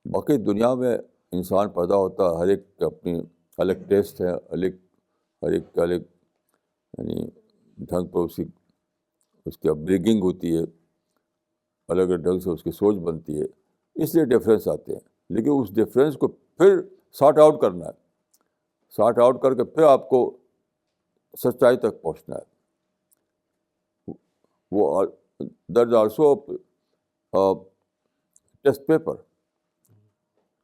باقی دنیا میں انسان پیدا ہوتا ہے، ہر ایک کی اپنی الگ ٹیسٹ ہے، ہر ایک کا الگ یعنی ڈھنگ پر اس کی اپبرنگنگ ہوتی ہے، الگ الگ ڈھنگ سے اس کی سوچ بنتی ہے، اس لیے ڈفرینس آتے ہیں. لیکن اس ڈفرینس کو پھر سارٹ آؤٹ کرنا ہے، سارٹ آؤٹ کر کے پھر آپ کو سچائی تک پہنچنا ہے. وہ در از آلسو ٹیسٹ پیپر.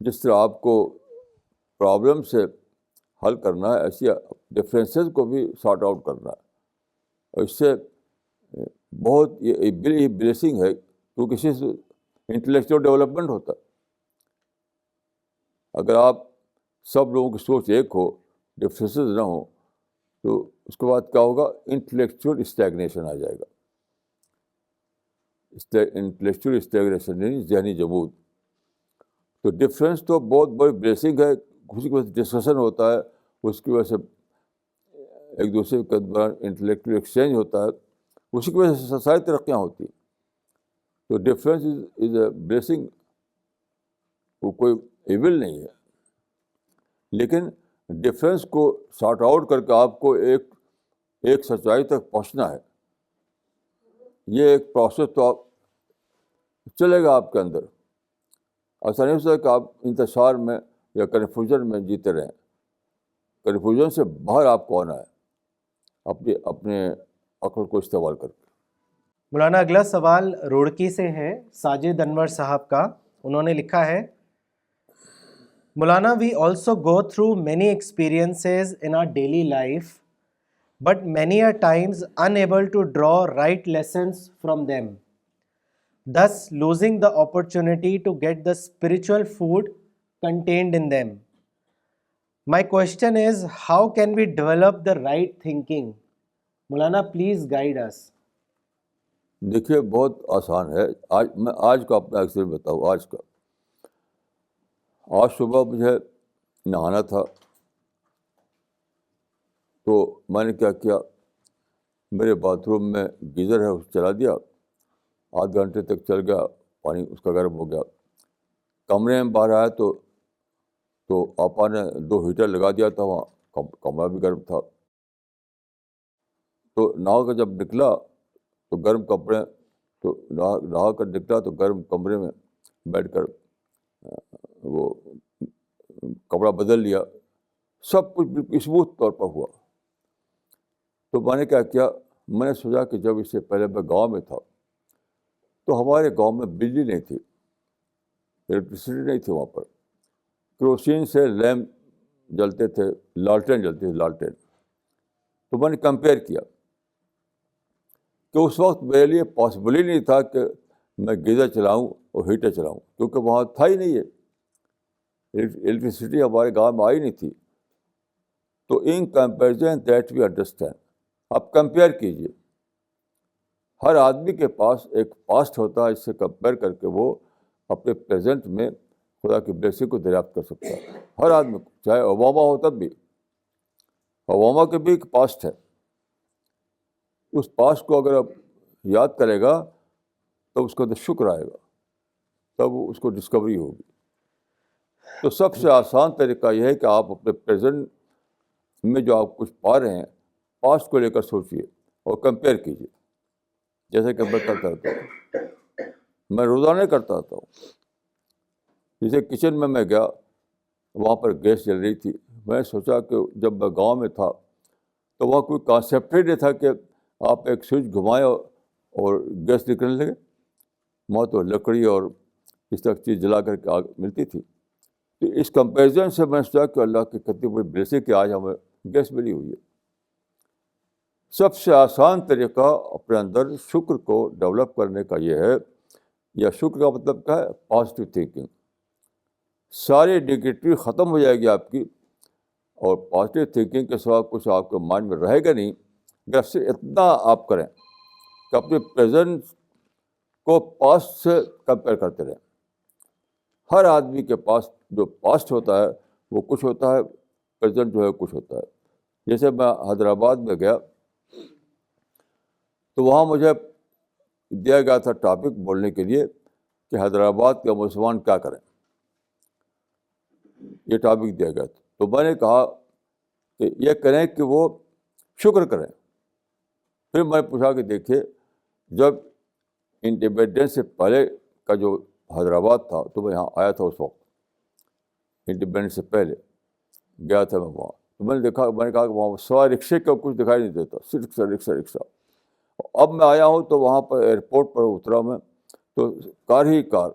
جس طرح آپ کو پرابلم سے حل کرنا ہے ایسی ڈفرینسز کو بھی سارٹ آؤٹ کرنا ہے. اور اس سے بہت یہ بلیسنگ ہے کیونکہ اس سے انٹلیکچوئل ڈیولپمنٹ ہوتا ہے. اگر آپ سب لوگوں کی سوچ ایک ہو، ڈفرینسز نہ ہوں، تو اس کے بعد کیا ہوگا؟ انٹلیکچوئل اسٹیگنیشن آ جائے گا. انٹلیکچوئل اسٹیگنیشن یعنی ذہنی جمود. تو ڈفرینس تو بہت بڑی بلیسنگ ہے، اسی کی وجہ سے ڈسکشن ہوتا ہے، اس کی وجہ سے ایک دوسرے کے دوران انٹلیکچوئل ایکسچینج ہوتا ہے، اسی کی وجہ سے ساری ترقیاں ہوتی ہیں. تو ڈفرینس از اے بلیسنگ، وہ کوئی ایول نہیں ہے. لیکن ڈفرینس کو سارٹ آؤٹ کر کے آپ کو ایک سچائی تک پہنچنا ہے. یہ ایک پروسیس تو آپ چلے گا آپ کے اندر. ایسا نہیں ہو سکتا کہ آپ انتشار میں یا کنفیوژن میں جیتے رہیں. کنفیوژن سے باہر آپ کو آنا ہے اپنے عقل کو استعمال کر کے. مولانا اگلا سوال روڑکی سے ہے ساجد انور صاحب کا. انہوں نے لکھا ہے، مولانا we also go through many experiences in our daily life but many a times unable to draw right lessons from them, thus losing the opportunity to get the spiritual food contained in them. My question is, how can we develop the right thinking? Maulana, please guide us. دیکھیے بہت آسان ہے. میں آج کا اپنا experience بتاؤں. آج صبح مجھے نہانا تھا، تو میں نے کیا کیا، میرے باتھ روم میں گیزر ہے اس چلا دیا، آدھ گھنٹے تک چل گیا، پانی اس کا گرم ہو گیا. کمرے میں باہر آیا تو آپا نے 2 ہیٹر لگا دیا تھا، وہاں کمرہ بھی گرم تھا. تو نہا کر جب نکلا تو گرم کپڑے تو نہا کر نکلا تو گرم کمرے میں بیٹھ کر وہ کپڑا بدل لیا، سب کچھ بالکل اسموتھ طور پر ہوا. تو میں نے کیا کیا، میں نے سوچا کہ جب اس سے پہلے میں گاؤں میں تھا تو ہمارے گاؤں میں بجلی نہیں تھی، الیکٹریسٹی نہیں تھی. وہاں پر کروسین سے لیمپ جلتے تھے، لالٹین جلتی تھی، لالٹین. تو میں نے کمپیئر کیا کہ اس وقت میرے لیے پاسبل ہی نہیں تھا کہ میں گیزر چلاؤں اور ہیٹر چلاؤں، کیونکہ وہاں تھا ہی نہیں ہے، الیکٹریسٹی ہمارے گاؤں میں آئی نہیں تھی. تو in comparison that we understand. آپ کمپیئر کیجیے. ہر آدمی کے پاس ایک پاسٹ ہوتا ہے، اس سے کمپیئر کر کے وہ اپنے پریزنٹ میں خدا کی بلیسنگ کو دریافت کر سکتا ہے. ہر آدمی کو، چاہے اوباما ہو تب بھی، اوباما کے بھی ایک پاسٹ ہے. اس پاسٹ کو اگر آپ یاد کرے گا تب اس کا تو شکر آئے گا، تب اس کو ڈسکوری ہوگی. تو سب سے آسان طریقہ یہ ہے کہ آپ اپنے پریزنٹ میں جو آپ کچھ پا رہے ہیں، پاسٹ کو لے کر سوچیے اور کمپیئر کیجیے. جیسے کہ میں کرتا رہتا ہوں, میں روزانہ کرتا رہتا ہوں. جیسے کچن میں گیا, وہاں پر گیس جل رہی تھی. میں نے سوچا کہ جب میں گاؤں میں تھا تو وہاں کوئی کانسیپٹ ہی نہیں تھا کہ آپ ایک سوئچ گھمائیں اور گیس نکلنے لگے. وہاں تو لکڑی اور اس طرح چیز جلا کر کے آگ ملتی تھی. تو اس کمپیریزن سے میں نے سوچا کہ اللہ کی کتنی بڑی بلیسنگ کہ آج ہمیں گیس ملی ہوئی ہے. سب سے آسان طریقہ اپنے اندر شکر کو ڈیولپ کرنے کا یہ ہے, یا شکر کا مطلب کیا ہے؟ Positive thinking. ساری نگیٹیو ختم ہو جائے گی آپ کی, اور پازیٹیو تھنکنگ کے سوا کچھ آپ کے مائنڈ میں رہے گا نہیں. اگر صرف اتنا آپ کریں کہ اپنے پریزنٹ کو پاسٹ سے کمپیئر کرتے رہیں. ہر آدمی کے پاس جو پاسٹ ہوتا ہے وہ کچھ ہوتا ہے, پریزنٹ جو ہے کچھ ہوتا ہے. جیسے میں حیدرآباد میں گیا تو وہاں مجھے دیا گیا تھا ٹاپک بولنے کے لیے کہ حیدرآباد کے مسلمان کیا کریں, یہ ٹاپک دیا گیا تھا. تو میں نے کہا کہ یہ کریں کہ وہ شکر کریں. پھر میں نے پوچھا کہ دیکھیے, جب انڈیپینڈنس سے پہلے کا جو حیدرآباد تھا تو میں یہاں آیا تھا, اس وقت انڈیپینڈنس سے پہلے گیا تھا میں وہاں. تو میں نے کہا کہ وہاں سوائے رکشے کا کچھ دکھائی نہیں دیتا, صرف رکشہ. اب میں آیا ہوں تو وہاں پر ایئرپورٹ پر اترا میں تو کار ہی کار,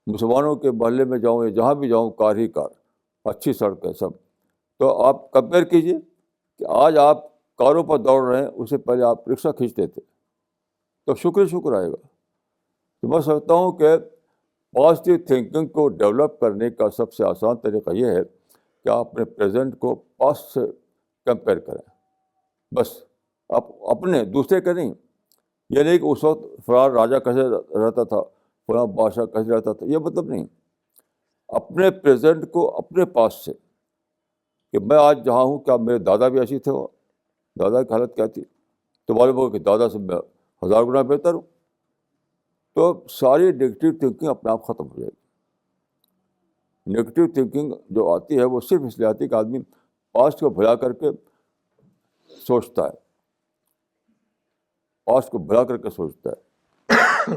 مسلمانوں کے محلے میں جاؤں یا جہاں بھی جاؤں کار ہی کار, اچھی سڑکیں سب. تو آپ کمپیئر کیجیے کہ آج آپ کاروں پر دوڑ رہے ہیں, اس سے پہلے آپ رکشہ کھینچتے تھے, تو شکر آئے گا. تو میں سمجھتا ہوں کہ پازیٹیو تھنکنگ کو ڈیولپ کرنے کا سب سے آسان طریقہ یہ ہے کہ آپ اپنے پریزنٹ کو پاسٹ سے کمپیئر کریں. بس آپ اپنے, دوسرے کا نہیں. یہ نہیں کہ اس وقت فلاں راجا کیسے رہتا تھا, فلاں بادشاہ کیسے رہتا تھا, یہ مطلب نہیں. اپنے پریزنٹ کو اپنے پاس سے, کہ میں آج جہاں ہوں کیا میرے دادا بھی ایسی تھے, وہ دادا کی حالت کیا تھی, تو معلوم ہو کہ دادا سے میں 1000 گنا بہتر ہوں. تو ساری نگیٹیو تھنکنگ اپنے آپ ختم ہو جائے گی. نگیٹیو تھنکنگ جو آتی ہے وہ صرف اس لیے آتی ہے کہ آدمی پاسٹ کو بھلا کر کے سوچتا ہے, پاسٹ کو بھلا کر کے سوچتا ہے.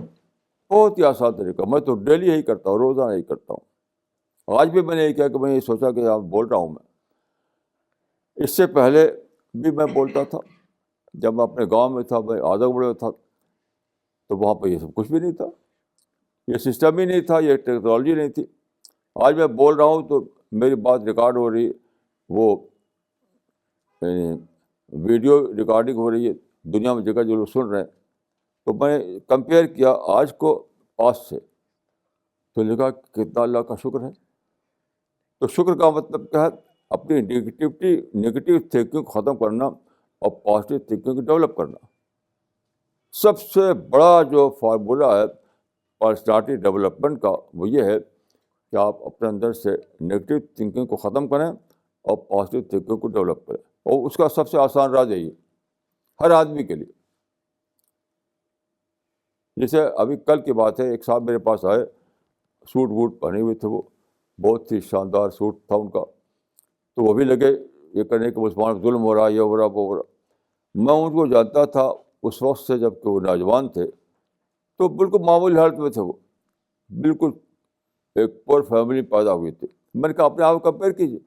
بہت ہی آسان طریقہ, میں تو ڈیلی یہی کرتا ہوں, روزانہ یہی کرتا ہوں. آج بھی میں نے یہ کیا کہ میں یہ سوچا کہ آپ بول رہا ہوں. میں اس سے پہلے بھی میں بولتا تھا, جب میں اپنے گاؤں میں تھا, میں اعظم گڑھ میں تھا, تو وہاں پہ یہ سب کچھ بھی نہیں تھا, یہ سسٹم ہی نہیں تھا, یہ ٹیکنالوجی نہیں تھی. آج میں بول رہا ہوں تو میری بات ریکارڈ ہو رہی, وہ ویڈیو ریکارڈنگ ہو رہی ہے, دنیا میں جگہ جو لوگ سن رہے ہیں. تو میں نے کمپیئر کیا آج کو پاسٹ سے, تو لکھا کتنا اللہ کا شکر ہے. تو شکر کا مطلب کیا ہے؟ اپنی نگیٹیو تھنکنگ کو ختم کرنا اور پازیٹیو تھنکنگ کو ڈیولپ کرنا. سب سے بڑا جو فارمولہ ہے پرسنالٹی ڈیولپمنٹ کا وہ یہ ہے کہ آپ اپنے اندر سے نگیٹیو تھنکنگ کو ختم کریں اور پازیٹیو تھنکنگ کو ڈیولپ کریں. اور اس کا سب سے آسان راز یہی ہے ہر آدمی کے لیے. جیسے ابھی کل کی بات ہے, ایک صاحب میرے پاس آئے, سوٹ ووٹ پہنے ہوئے تھے, وہ بہت ہی شاندار سوٹ تھا ان کا. تو وہ بھی لگے یہ کرنے کہ مسلمان ظلم ہو رہا, یہ ہو رہا, وہ ہو رہا. میں ان کو جانتا تھا اس وقت سے جب کہ وہ نوجوان تھے, تو بالکل معمولی حالت میں تھے, وہ بالکل ایک پور فیملی پیدا ہوئی تھی. میں نے کہا اپنے آپ کو کمپیئر کیجیے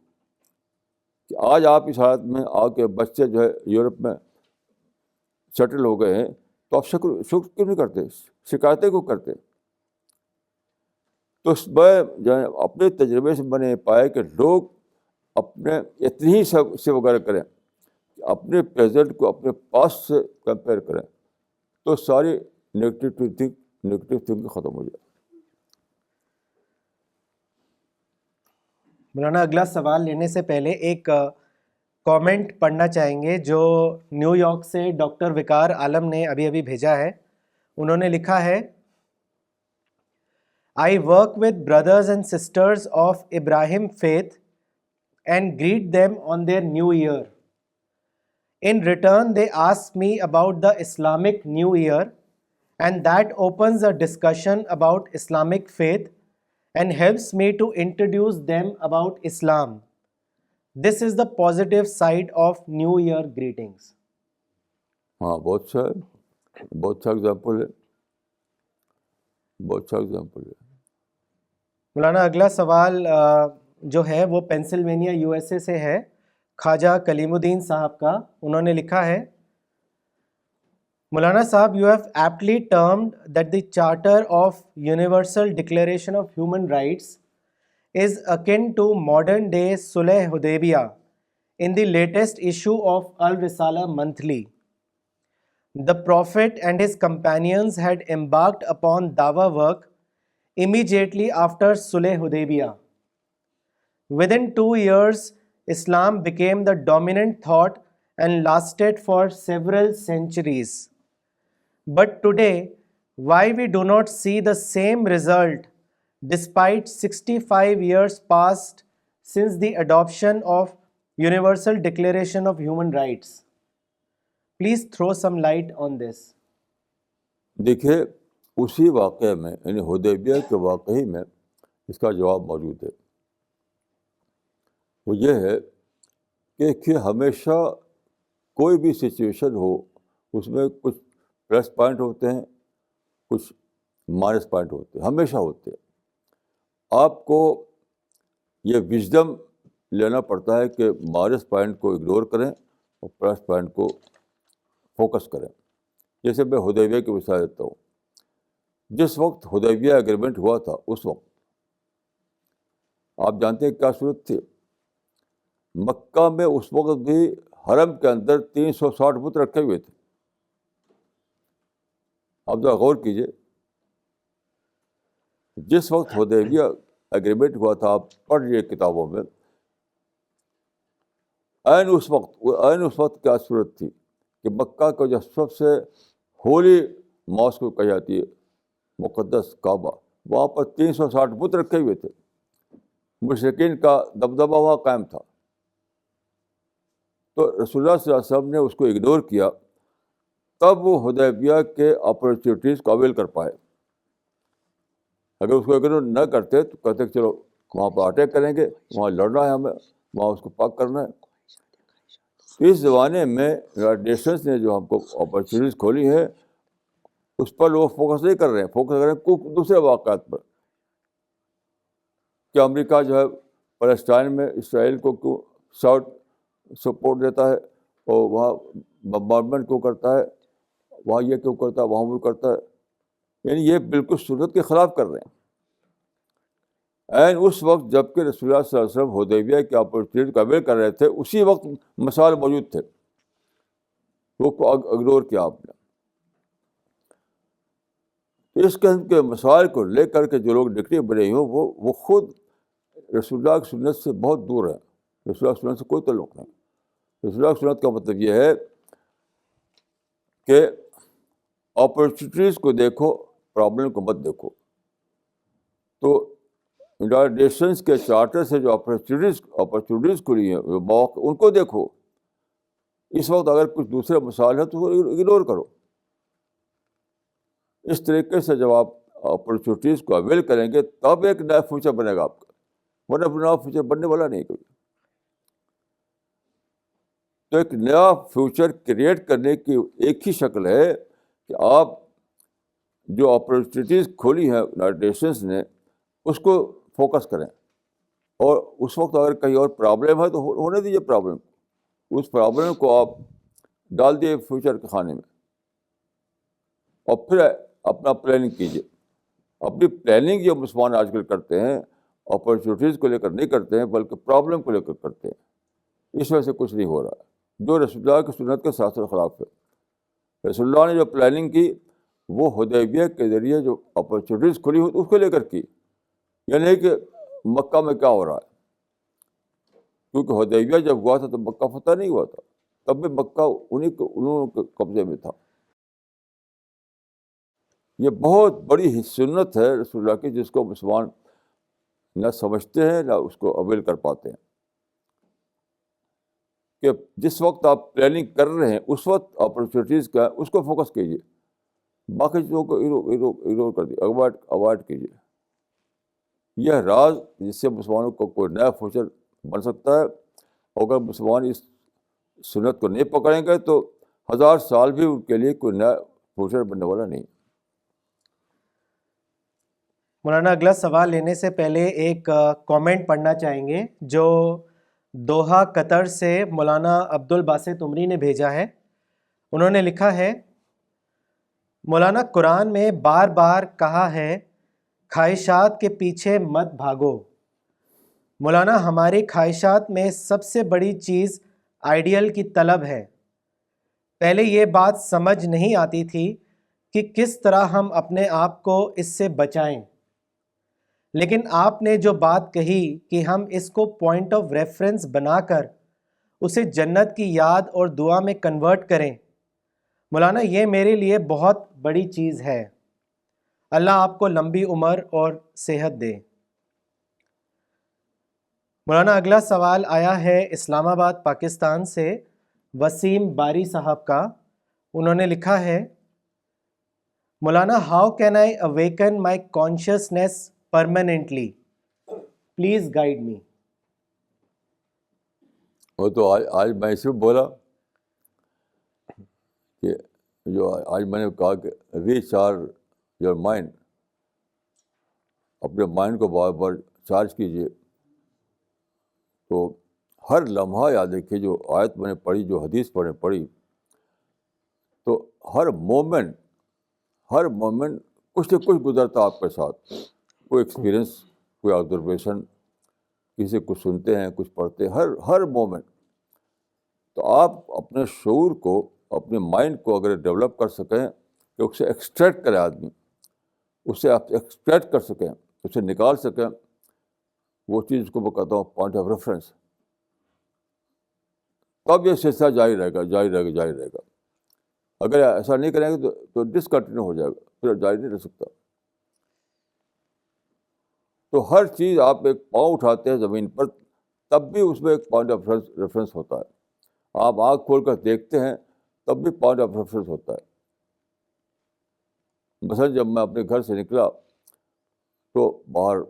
کہ آج آپ اس حالت میں آ کے بچے جو ہے یورپ میں سیٹل ہو گئے ہیں, تو آپ شکر کیوں نہیں کرتے, شکایتیں کیوں کرتے؟ تو میں جو ہے اپنے تجربے سے میں نے پایا کہ لوگ اپنے اتنی ہی سے وغیرہ کریں, اپنے پریزنٹ کو اپنے پاسٹ سے کمپیئر کریں, تو ساری نگیٹیو تھنکنگ ختم ہو جائے. مولانا اگلا سوال لینے سے پہلے ایک کامنٹ پڑھنا چاہیں گے جو نیو یارک سے ڈاکٹر وقار عالم نے ابھی بھیجا ہے. انہوں نے لکھا ہے, I work with brothers and sisters of Ibrahim faith and greet them on their new year. In return, they ask me about the Islamic New Year, and that opens a discussion about Islamic faith and helps me to introduce them about Islam. This is the positive side of New Year greetings. ہاں, بہت اچھا ہے. بہت اچھا example ہے، بہت اچھا example ہے. مولانا اگلا سوال جو ہے وہ پینسلوینیا یو ایس اے سے ہے، خواجہ کلیم الدین صاحب کا. انہوں نے لکھا ہے، مولانا صاحب, you have aptly termed that the Charter of Universal Declaration of Human Rights is akin to modern day Sulh Hudaybiyah in the latest issue of Al-Risala Monthly. The Prophet and his companions had embarked upon Dawa work immediately after Sulh Hudaybiyah. Within 2 years, Islam became the dominant thought and lasted for several centuries. But today, why we do not see the same result despite 65 years passed since the adoption of Universal Declaration of Human Rights? Please throw some light on this. دیکھیے اسی واقعے میں یعنی حدیبیہ کے واقعے میں اس کا جواب موجود ہے. وہ یہ ہے کہ ہمیشہ کوئی بھی سچویشن ہو اس میں کچھ پلس پوائنٹ ہوتے ہیں، کچھ مائنس پوائنٹ ہوتے ہیں، ہمیشہ ہوتے ہیں. آپ کو یہ وژڈم لینا پڑتا ہے کہ مائنس پوائنٹ کو اگنور کریں اور پلس پوائنٹ کو فوکس کریں. جیسے میں حدیبیہ کی مثال دیتا ہوں. جس وقت حدیبیہ ایگریمنٹ ہوا تھا اس وقت آپ جانتے ہیں کیا صورت تھی؟ مکہ میں اس وقت بھی حرم کے اندر 360 بت رکھے ہوئے تھے. آپ ذرا غور کیجیے، جس وقت حدیبیہ ایگریمنٹ ہوا تھا، آپ پڑھ لیے کتابوں میں، عین اس وقت کیا صورت تھی کہ مکہ کا جو سب سے ہولی ماسک کو کہی جاتی ہے، مقدس کعبہ، وہاں پر 360 بت رکھے ہوئے تھے. مشرکین کا دبدبہ وہاں قائم تھا. تو رسول اللہ صلی اللہ علیہ وسلم نے اس کو اگنور کیا، تب وہ حدیبیہ کے اپرچونیٹیز کو اویل کر پائے. اگر اس کو اگنور نہ کرتے تو کہتے کہ چلو وہاں پر اٹیک کریں گے، وہاں لڑنا ہے ہمیں، وہاں اس کو پاک کرنا ہے. اس زمانے میں یونائیٹڈ نیشنز نے جو ہم کو اپرچونیٹیز کھولی ہے اس پر لوگ فوکس نہیں کر رہے ہیں، فوکس کر رہے ہیں کچھ دوسرے واقعات پر. کہ امریکہ جو ہے فلسطین میں اسرائیل کو کیوں سپورٹ دیتا ہے، اور وہاں بمبارڈمنٹ کیوں کرتا ہے، وہاں یہ کیوں کرتا ہے، وہاں وہ کرتا ہے. یعنی یہ بالکل سنت کے خلاف کر رہے ہیں. اینڈ اس وقت جب کہ رسول اللہ صلی اللہ علیہ وسلم حدیبیہ کی اپرچونیٹی کو اویل کر رہے تھے، اسی وقت مسائل موجود تھے، وہ کو اگنور کیا آپ نے. اس قسم کے مسائل کو لے کر کے جو لوگ ڈکٹیو بنے ہوں وہ خود رسول اللہ کی سنت سے بہت دور ہیں. رسول اللہ کی سنت سے کوئی تعلق نہیں. رسول اللہ کی سنت کا مطلب یہ ہے کہ اپرچونیٹیز کو دیکھو، پرابلم کو مت دیکھو. تو یونائیٹڈ نیشنز کے چارٹر سے جو اپرچونیٹیز کھلی ہیں، مواقع، ان کو دیکھو. اس وقت اگر کچھ دوسرے مسائل ہیں تو وہ اگنور کرو. اس طریقے سے جب آپ اپرچونیٹیز کو اویل کریں گے تب ایک نیا فیوچر بنے گا آپ کا، ورنہ نیا فیوچر بننے والا نہیں کوئی. تو ایک نیا فیوچر کریٹ کرنے کی ایک ہی شکل ہے کہ آپ جو اپرچونیٹیز کھولی ہیں یونائیٹڈ نیشنز نے اس کو فوکس کریں. اور اس وقت اگر کہیں اور پرابلم ہے تو ہونے دیجیے پرابلم. اس پرابلم کو آپ ڈال دیے فیوچر کے خانے میں، اور پھر اپنا پلاننگ کیجیے. اپنی پلاننگ جو مسلمان آج کل کرتے ہیں اپرچونیٹیز کو لے کر نہیں کرتے ہیں بلکہ پرابلم کو لے کر کرتے ہیں. اس وجہ سے کچھ نہیں ہو رہا ہے، جو رسول اللہ کی سنت کے ساتھ خلاف ہے. رسول اللہ نے جو پلاننگ کی وہ حدیبیہ کے ذریعے جو اپرچونیٹیز کھلی ہوئی اس کو لے کر کی، یعنی کہ مکہ میں کیا ہو رہا ہے. کیونکہ حدیبیہ جب ہوا تھا تو مکہ فتح نہیں ہوا تھا، تب بھی مکہ انہوں کے قبضے میں تھا. یہ بہت بڑی سنت ہے رسول اللہ کی، جس کو مسلمان نہ سمجھتے ہیں نہ اس کو اویل کر پاتے ہیں. کہ جس وقت آپ پلاننگ کر رہے ہیں اس وقت اپرچونیٹیز کا اس کو فوکس کیجیے، باقی چیزوں کو اگنور کر دیجیے، اوائڈ کیجیے. یہ راز جس سے مسلمانوں کو کوئی نیا فیوچر بن سکتا ہے. اگر مسلمان اس سنت کو نہیں پکڑیں گے تو 1000 سال بھی ان کے لیے کوئی نیا پروفیسر بننے والا نہیں. مولانا اگلا سوال لینے سے پہلے ایک کامنٹ پڑھنا چاہیں گے جو دوحہ قطر سے مولانا عبد الباسط عمری نے بھیجا ہے. انہوں نے لکھا ہے، مولانا قرآن میں بار بار کہا ہے خواہشات کے پیچھے مت بھاگو. مولانا ہماری خواہشات میں سب سے بڑی چیز آئیڈیل کی طلب ہے. پہلے یہ بات سمجھ نہیں آتی تھی کہ کس طرح ہم اپنے آپ کو اس سے بچائیں، لیکن آپ نے جو بات کہی کہ ہم اس کو پوائنٹ آف ریفرنس بنا کر اسے جنت کی یاد اور دعا میں کنورٹ کریں، مولانا یہ میرے لیے بہت بڑی چیز ہے. اللہ آپ کو لمبی عمر اور صحت دے. مولانا اگلا سوال آیا ہے اسلام آباد پاکستان سے وسیم باری صاحب کا. انہوں نے لکھا ہے، مولانا how can I اویکن my consciousness permanently, please guide me. وہ تو آج میں اسے بولا کہ جو آج میں نے کہا کہ ریچارج یور مائنڈ، اپنے مائنڈ کو بار بار چارج کیجیے. تو ہر لمحہ یاد رکھیے، جو آیت میں نے پڑھی، جو حدیث میں نے پڑھی، تو ہر مومنٹ کچھ نہ کچھ گزرتا آپ کے ساتھ. کوئی ایکسپیرئنس، کوئی آبزرویشن، کسی کچھ سنتے ہیں، کچھ پڑھتے ہیں، ہر مومنٹ. تو آپ اپنے شعور کو، اپنے مائنڈ کو اگر ڈیولپ کر سکیں کہ اسے ایکسٹریکٹ کرے آدمی، اسے آپ ایکسٹریکٹ کر سکیں، اسے نکال سکیں، وہ چیز کو میں کہتا ہوں پوائنٹ آف ریفرنس. تب یہ سلسلہ جاری رہے گا. اگر ایسا نہیں کریں گے تو ڈسکنٹینیو ہو جائے گا، پھر جاری نہیں رہ سکتا. تو ہر چیز آپ ایک پاؤں اٹھاتے ہیں زمین پر، تب بھی اس میں ایک پوائنٹ آف ریفرنس ہوتا ہے. آپ آنکھ کھول کر دیکھتے ہیں تب بھی پوائنٹ آف ریفرنس ہوتا ہے. مثلاً جب میں اپنے گھر سے نکلا تو باہر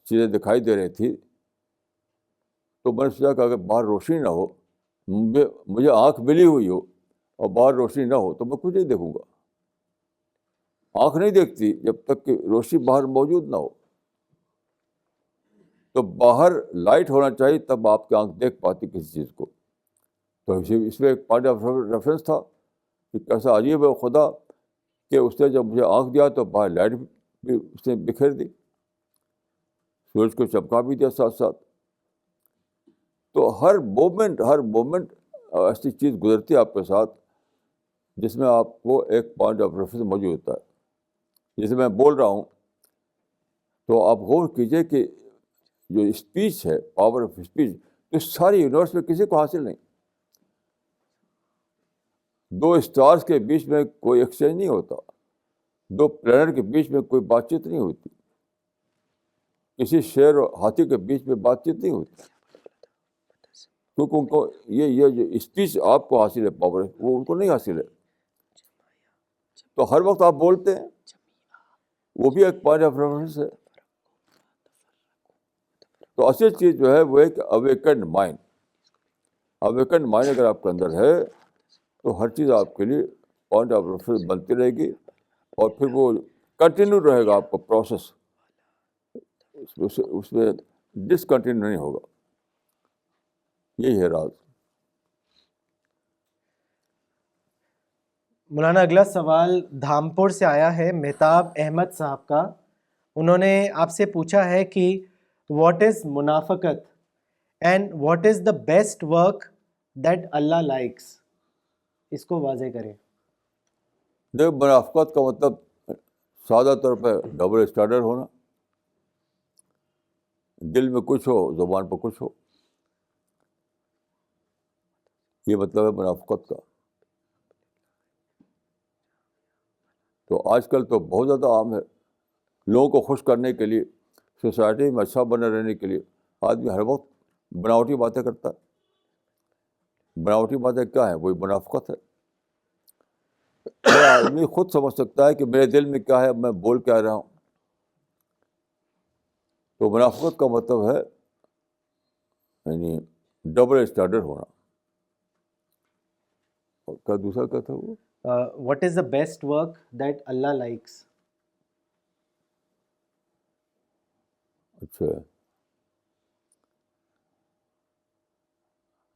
چیزیں دکھائی دے رہی تھی، تو میں نے سوچا کہ اگر باہر روشنی نہ ہو، مجھے آنکھ ملی ہوئی ہو اور باہر روشنی نہ ہو تو میں کچھ نہیں دیکھوں گا. آنکھ نہیں دیکھتی جب تک کہ روشنی باہر موجود نہ ہو. تو باہر لائٹ ہونا چاہیے تب آپ کی آنکھ دیکھ پاتی کسی چیز کو. تو اس میں ایک پوائنٹ آف ریفرنس تھا کہ کیسا عجیب ہے خدا کہ اس نے جب مجھے آنکھ دیا تو باہر لائٹ بھی اس نے بکھیر دی، سورج کو چمکا بھی دیا ساتھ ساتھ. تو ہر مومنٹ ایسی چیز گزرتی ہے آپ کے ساتھ جس میں آپ کو ایک پوائنٹ آف ریفرنس موجود ہوتا ہے. جیسے میں بول رہا ہوں تو آپ غور کیجیے کہ جو اسپیچ ہے، پاور آف اسپیچ، اس ساری یونیورس میں کسی کو حاصل نہیں. 2 اسٹارز کے بیچ میں کوئی ایکسچینج نہیں ہوتا، 2 پلانٹ کے بیچ میں کوئی بات چیت نہیں ہوتی، کسی شیر اور ہاتھی کے بیچ میں بات چیت نہیں ہوتی، کیونکہ ان کو یہ جو اسپیچ آپ کو حاصل ہے، پاور، وہ ان کو نہیں حاصل ہے. تو ہر وقت آپ بولتے ہیں، وہ بھی ایک پوائنٹ آف ریفرنس ہے. تو اصل چیز جو ہے وہ ایک اویکنڈ مائنڈ. اویکنڈ مائنڈ اگر آپ کے اندر ہے تو ہر چیز آپ کے لیے پوائنٹ آف ریفرنس بنتی رہے گی، اور پھر وہ کنٹینیو رہے گا آپ کا پروسیس، اس میں ڈسکنٹینیو نہیں ہوگا. یہی ہے راز. مولانا اگلا سوال دھامپور سے آیا ہے مہتاب احمد صاحب کا. انہوں نے آپ سے پوچھا ہے کہ واٹ از منافقت and what is the best work that Allah likes. اس کو واضح کریں. دیکھ، منافقت کا مطلب سادہ طور پہ ڈبل اسٹینڈرڈ ہونا، دل میں کچھ ہو، زبان پہ کچھ ہو، یہ مطلب ہے منافقت کا. تو آج کل تو بہت زیادہ عام ہے. لوگوں کو خوش کرنے کے لیے، سوسائٹی میں اچھا بنے رہنے کے لیے آدمی ہر وقت بناوٹی باتیں کرتا ہے. بناوٹی باتیں کیا ہیں؟ وہی منافقت ہے. ہر آدمی خود سمجھ سکتا ہے کہ میرے دل میں کیا ہے، میں بول کیا رہا ہوں. تو منافقت کا مطلب ہے یعنی ڈبل اسٹینڈرڈ ہونا. اور کیا دوسرا کیا تھا وہ؟ what is the best work that Allah likes? اچھا،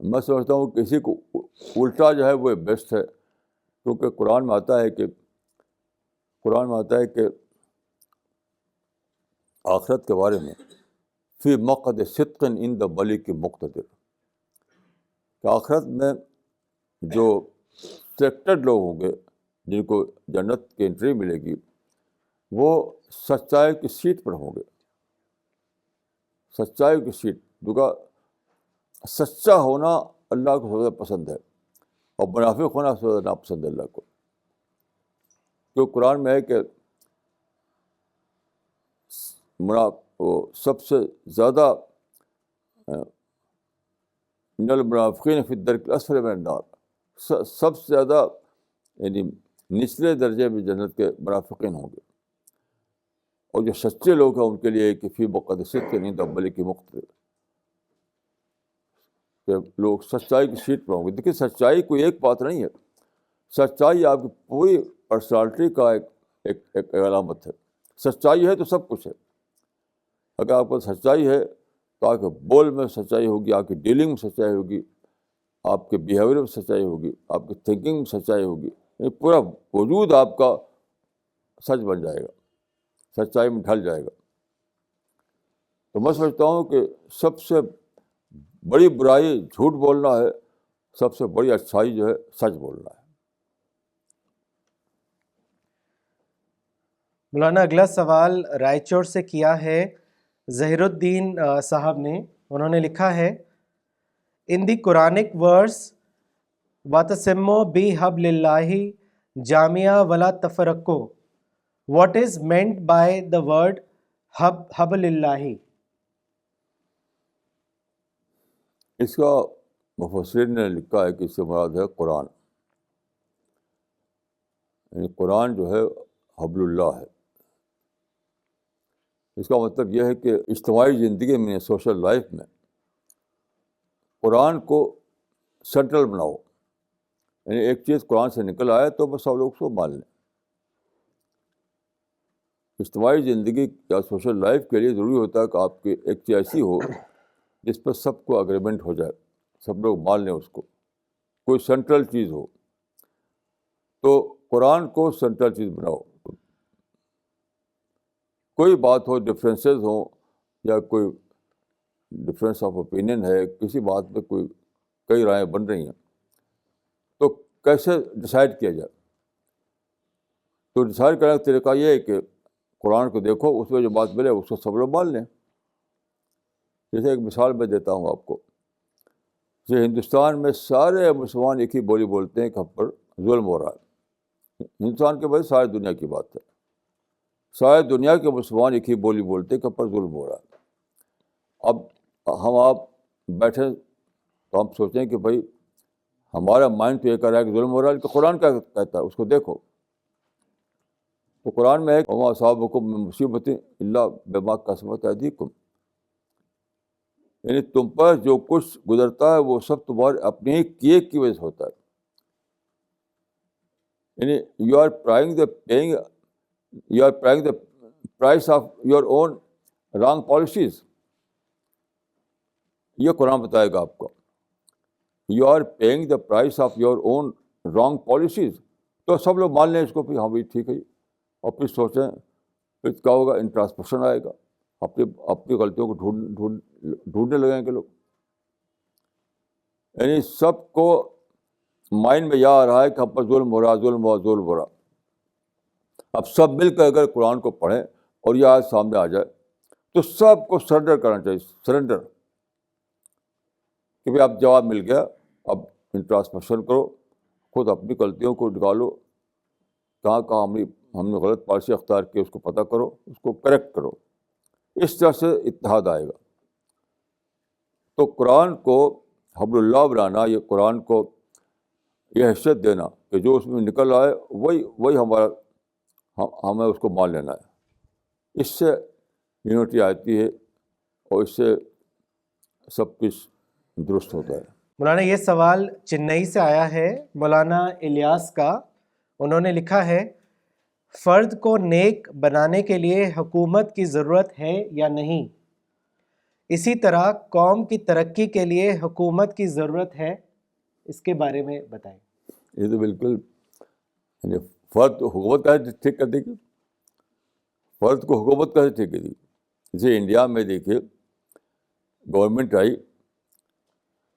میں سمجھتا ہوں کسی کو الٹا جو ہے وہ بیسٹ ہے، کیونکہ قرآن میں آتا ہے کہ آخرت کے بارے میں فی مقعد صدق عند ملک مقتدر، کہ آخرت میں جو سلیکٹڈ لوگ ہوں گے جن کو جنت کی انٹری ملے گی، وہ سچائی کی سیٹ پر ہوں گے. سچائی کی سیٹ، کیونکہ سچا ہونا اللہ کو سب سے زیادہ پسند ہے اور منافق ہونا سب سے زیادہ ناپسند ہے اللہ کو. تو قرآن میں ہے کہ سب سے زیادہ ان المنافقین فی الدرک الاسفل من النار، سب سے زیادہ یعنی نچلے درجے میں جنت کے منافقین ہوں گے. اور جو سچے لوگ ہیں ان کے لیے کہ فی مقعد صدق عند ملک مقتدر، کہ لوگ سچائی کی سیٹ پر ہوں گے. دیکھیے سچائی کوئی ایک بات نہیں ہے، سچائی آپ کی پوری پرسنالٹی کا ایک علامت ہے. سچائی ہے تو سب کچھ ہے. اگر آپ کو سچائی ہے تو آپ کے بول میں سچائی ہوگی، آپ کی ڈیلنگ میں سچائی ہوگی، آپ کے بیہیویئر میں سچائی ہوگی، آپ کی تھنکنگ میں سچائی ہوگی. پورا وجود آپ کا سچ بن جائے گا، سچائی میں ڈھل جائے گا. تو میں سمجھتا ہوں کہ سب سے بڑی برائی جھوٹ بولنا ہے، سب سے بڑی اچھائی جو ہے سچ بولنا ہے. مولانا اگلا سوال رائچور سے کیا ہے ظہیر الدین صاحب نے. انہوں نے لکھا ہے ان دی قرآنک ورس وَتَسِمُّوا بِحَبْلِ اللَّهِ جَامِعًا وَلَا تَفَرَّقُوا. What is meant by the word حبل اللہ؟ اس کا مفسرین نے لکھا ہے کہ اس سے مراد ہے قرآن، یعنی قرآن جو ہے حبل اللہ ہے. اس کا مطلب یہ ہے کہ اجتماعی زندگی میں، سوشل لائف میں قرآن کو سینٹرل بناؤ. یعنی ایک چیز قرآن سے نکل آئے تو بس سب لوگ اس کو مان لیں. اجتماعی زندگی یا سوشل لائف کے لیے ضروری ہوتا ہے کہ آپ کی ایک چیز ایسی ہو جس پر سب کو اگریمنٹ ہو جائے، سب لوگ مان لیں اس کو، کوئی سینٹرل چیز ہو. تو قرآن کو سینٹرل چیز بناؤ. کوئی بات ہو، ڈفرینسز ہوں یا کوئی ڈفرینس آف اوپینین ہے، کسی بات پہ کئی رائے بن رہی ہیں، تو کیسے ڈیسائیڈ کیا جائے؟ تو ڈیسائیڈ کرنے کا طریقہ یہ ہے کہ قرآن کو دیکھو، اس میں جو بات ملے اس کو سب لوگ مان لیں. جیسے ایک مثال میں دیتا ہوں آپ کو، جیسے ہندوستان میں سارے مسلمان ایک ہی بولی بولتے ہیں کہ ہم پر ظلم ہو رہا ہے. ہندوستان کے بعد ساری دنیا کی بات ہے، ساری دنیا کے مسلمان ایک ہی بولی بولتے ہیں کہ ہم پر ظلم ہو رہا ہے. اب آپ بیٹھے تو ہم سوچیں کہ بھائی ہمارا مائنڈ تو یہ کہہ رہا ہے کہ ظلم ہو رہا ہے، لیکن قرآن کیا کہتا ہے اس کو دیکھو. تو قرآن میں ہے وما اصابکم من مصیبۃ الا بما کسبت ایدیکم، یعنی تم پر جو کچھ گزرتا ہے وہ سب تمہارے اپنے ہی کیے کی وجہ سے ہوتا ہے. یعنی you are paying the price of your own wrong policies. یہ قرآن بتائے گا آپ کو، you are paying the price of your own wrong policies. تو سب لوگ مان لیں اس کو، پھر ہاں بھائی ٹھیک ہے. اور پھر سوچیں پھر کیا ہوگا، انٹراسپیکشن آئے گا، اپنی غلطیوں کو ڈھونڈنے لگیں گے لوگ. یعنی سب کو مائنڈ میں یہ آ رہا ہے کہ ہم پر ظلم ہو رہا، ظلم ہو رہا. اب سب مل کر اگر قرآن کو پڑھیں اور یہ آیت سامنے آ جائے تو سب کو سرنڈر کرنا چاہیے. سرنڈر کہ بھائی اب جواب مل گیا، اب انٹراسپیکشن کرو، خود اپنی غلطیوں کو نکالو، کہاں ہم نے غلط پالیسی اختیار کی اس کو پتہ کرو، اس کو کریکٹ کرو. اس طرح سے اتحاد آئے گا. تو قرآن کو حبل اللہ بنانا، یہ قرآن کو یہ حیثیت دینا کہ جو اس میں نکل آئے وہی ہمیں اس کو مان لینا ہے. اس سے یونٹی آتی ہے اور اس سے سب کچھ درست ہوتا ہے. مولانا یہ سوال چنئی سے آیا ہے مولانا الیاس کا. انہوں نے لکھا ہے فرد کو نیک بنانے کے لیے حکومت کی ضرورت ہے یا نہیں، اسی طرح قوم کی ترقی کے لیے حکومت کی ضرورت ہے، اس کے بارے میں بتائیں۔ یہ تو بالکل یعنی فرد کو حکومت کیسے ٹھیک کر دے گی؟ فرد کو حکومت کیسے ٹھیک کر دے گی؟ جیسے انڈیا میں دیکھیے گورنمنٹ آئی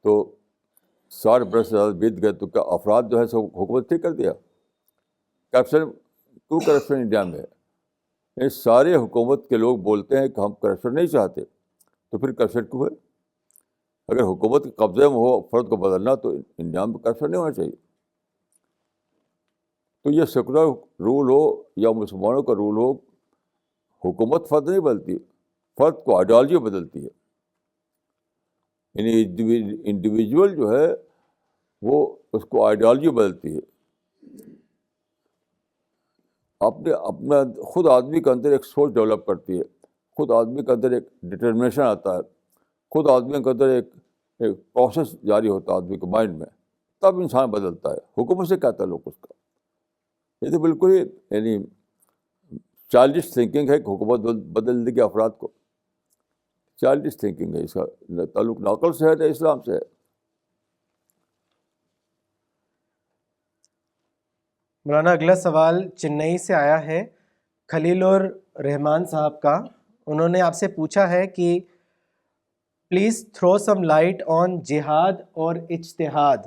تو 60 برس سے زیادہ بیت گئے تو کیا افراد جو ہے سب حکومت ٹھیک کر دیا؟ کرپشن، کیوں کرپشن انڈیا میں ہے؟ یہ سارے حکومت کے لوگ بولتے ہیں کہ ہم کرپشن نہیں چاہتے، تو پھر کرپشن کیوں ہے؟ اگر حکومت کے قبضے میں ہو فرد کو بدلنا تو انڈیا میں کرپشن نہیں ہونا چاہیے۔ تو یہ سیکولر رول ہو یا مسلمانوں کا رول ہو، حکومت فرد نہیں بدلتی، فرد کو آئیڈیالوجی بدلتی ہے۔ یعنی انڈیویجول جو ہے وہ اس کو آئیڈیالوجی بدلتی ہے۔ اپنا خود آدمی کے اندر ایک سوچ ڈیولپ کرتی ہے، خود آدمی کے اندر ایک ڈٹرمنیشن آتا ہے، خود آدمی کے اندر ایک پروسیس جاری ہوتا ہے آدمی کے مائنڈ میں، تب انسان بدلتا ہے۔ حکومت سے کیا تعلق اس کا؟ یہ تو بالکل ہی یعنی چائلڈش تھنکنگ ہے کہ حکومت بدل دے گی افراد کو۔ چائلڈش تھنکنگ ہے، اس کا تعلق نہ عقل سے ہے نہ اسلام سے ہے۔ مولانا اگلا سوال چنئی سے آیا ہے خلیل الرحمان صاحب کا۔ انہوں نے آپ سے پوچھا ہے کہ please throw some light on جہاد اور اجتہاد،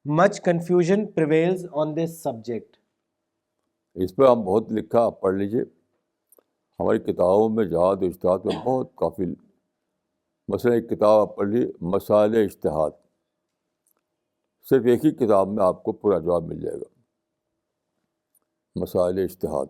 much confusion prevails on this subject. اس پہ ہم بہت لکھا، آپ پڑھ لیجیے، ہماری کتابوں میں جہاد و اجتہاد میں بہت کافی، مثلا ایک کتاب آپ پڑھ لیجیے مسائل اجتہاد، صرف ایک ہی کتاب میں آپ کو پورا جواب مل جائے گا، مسائل اجتہاد۔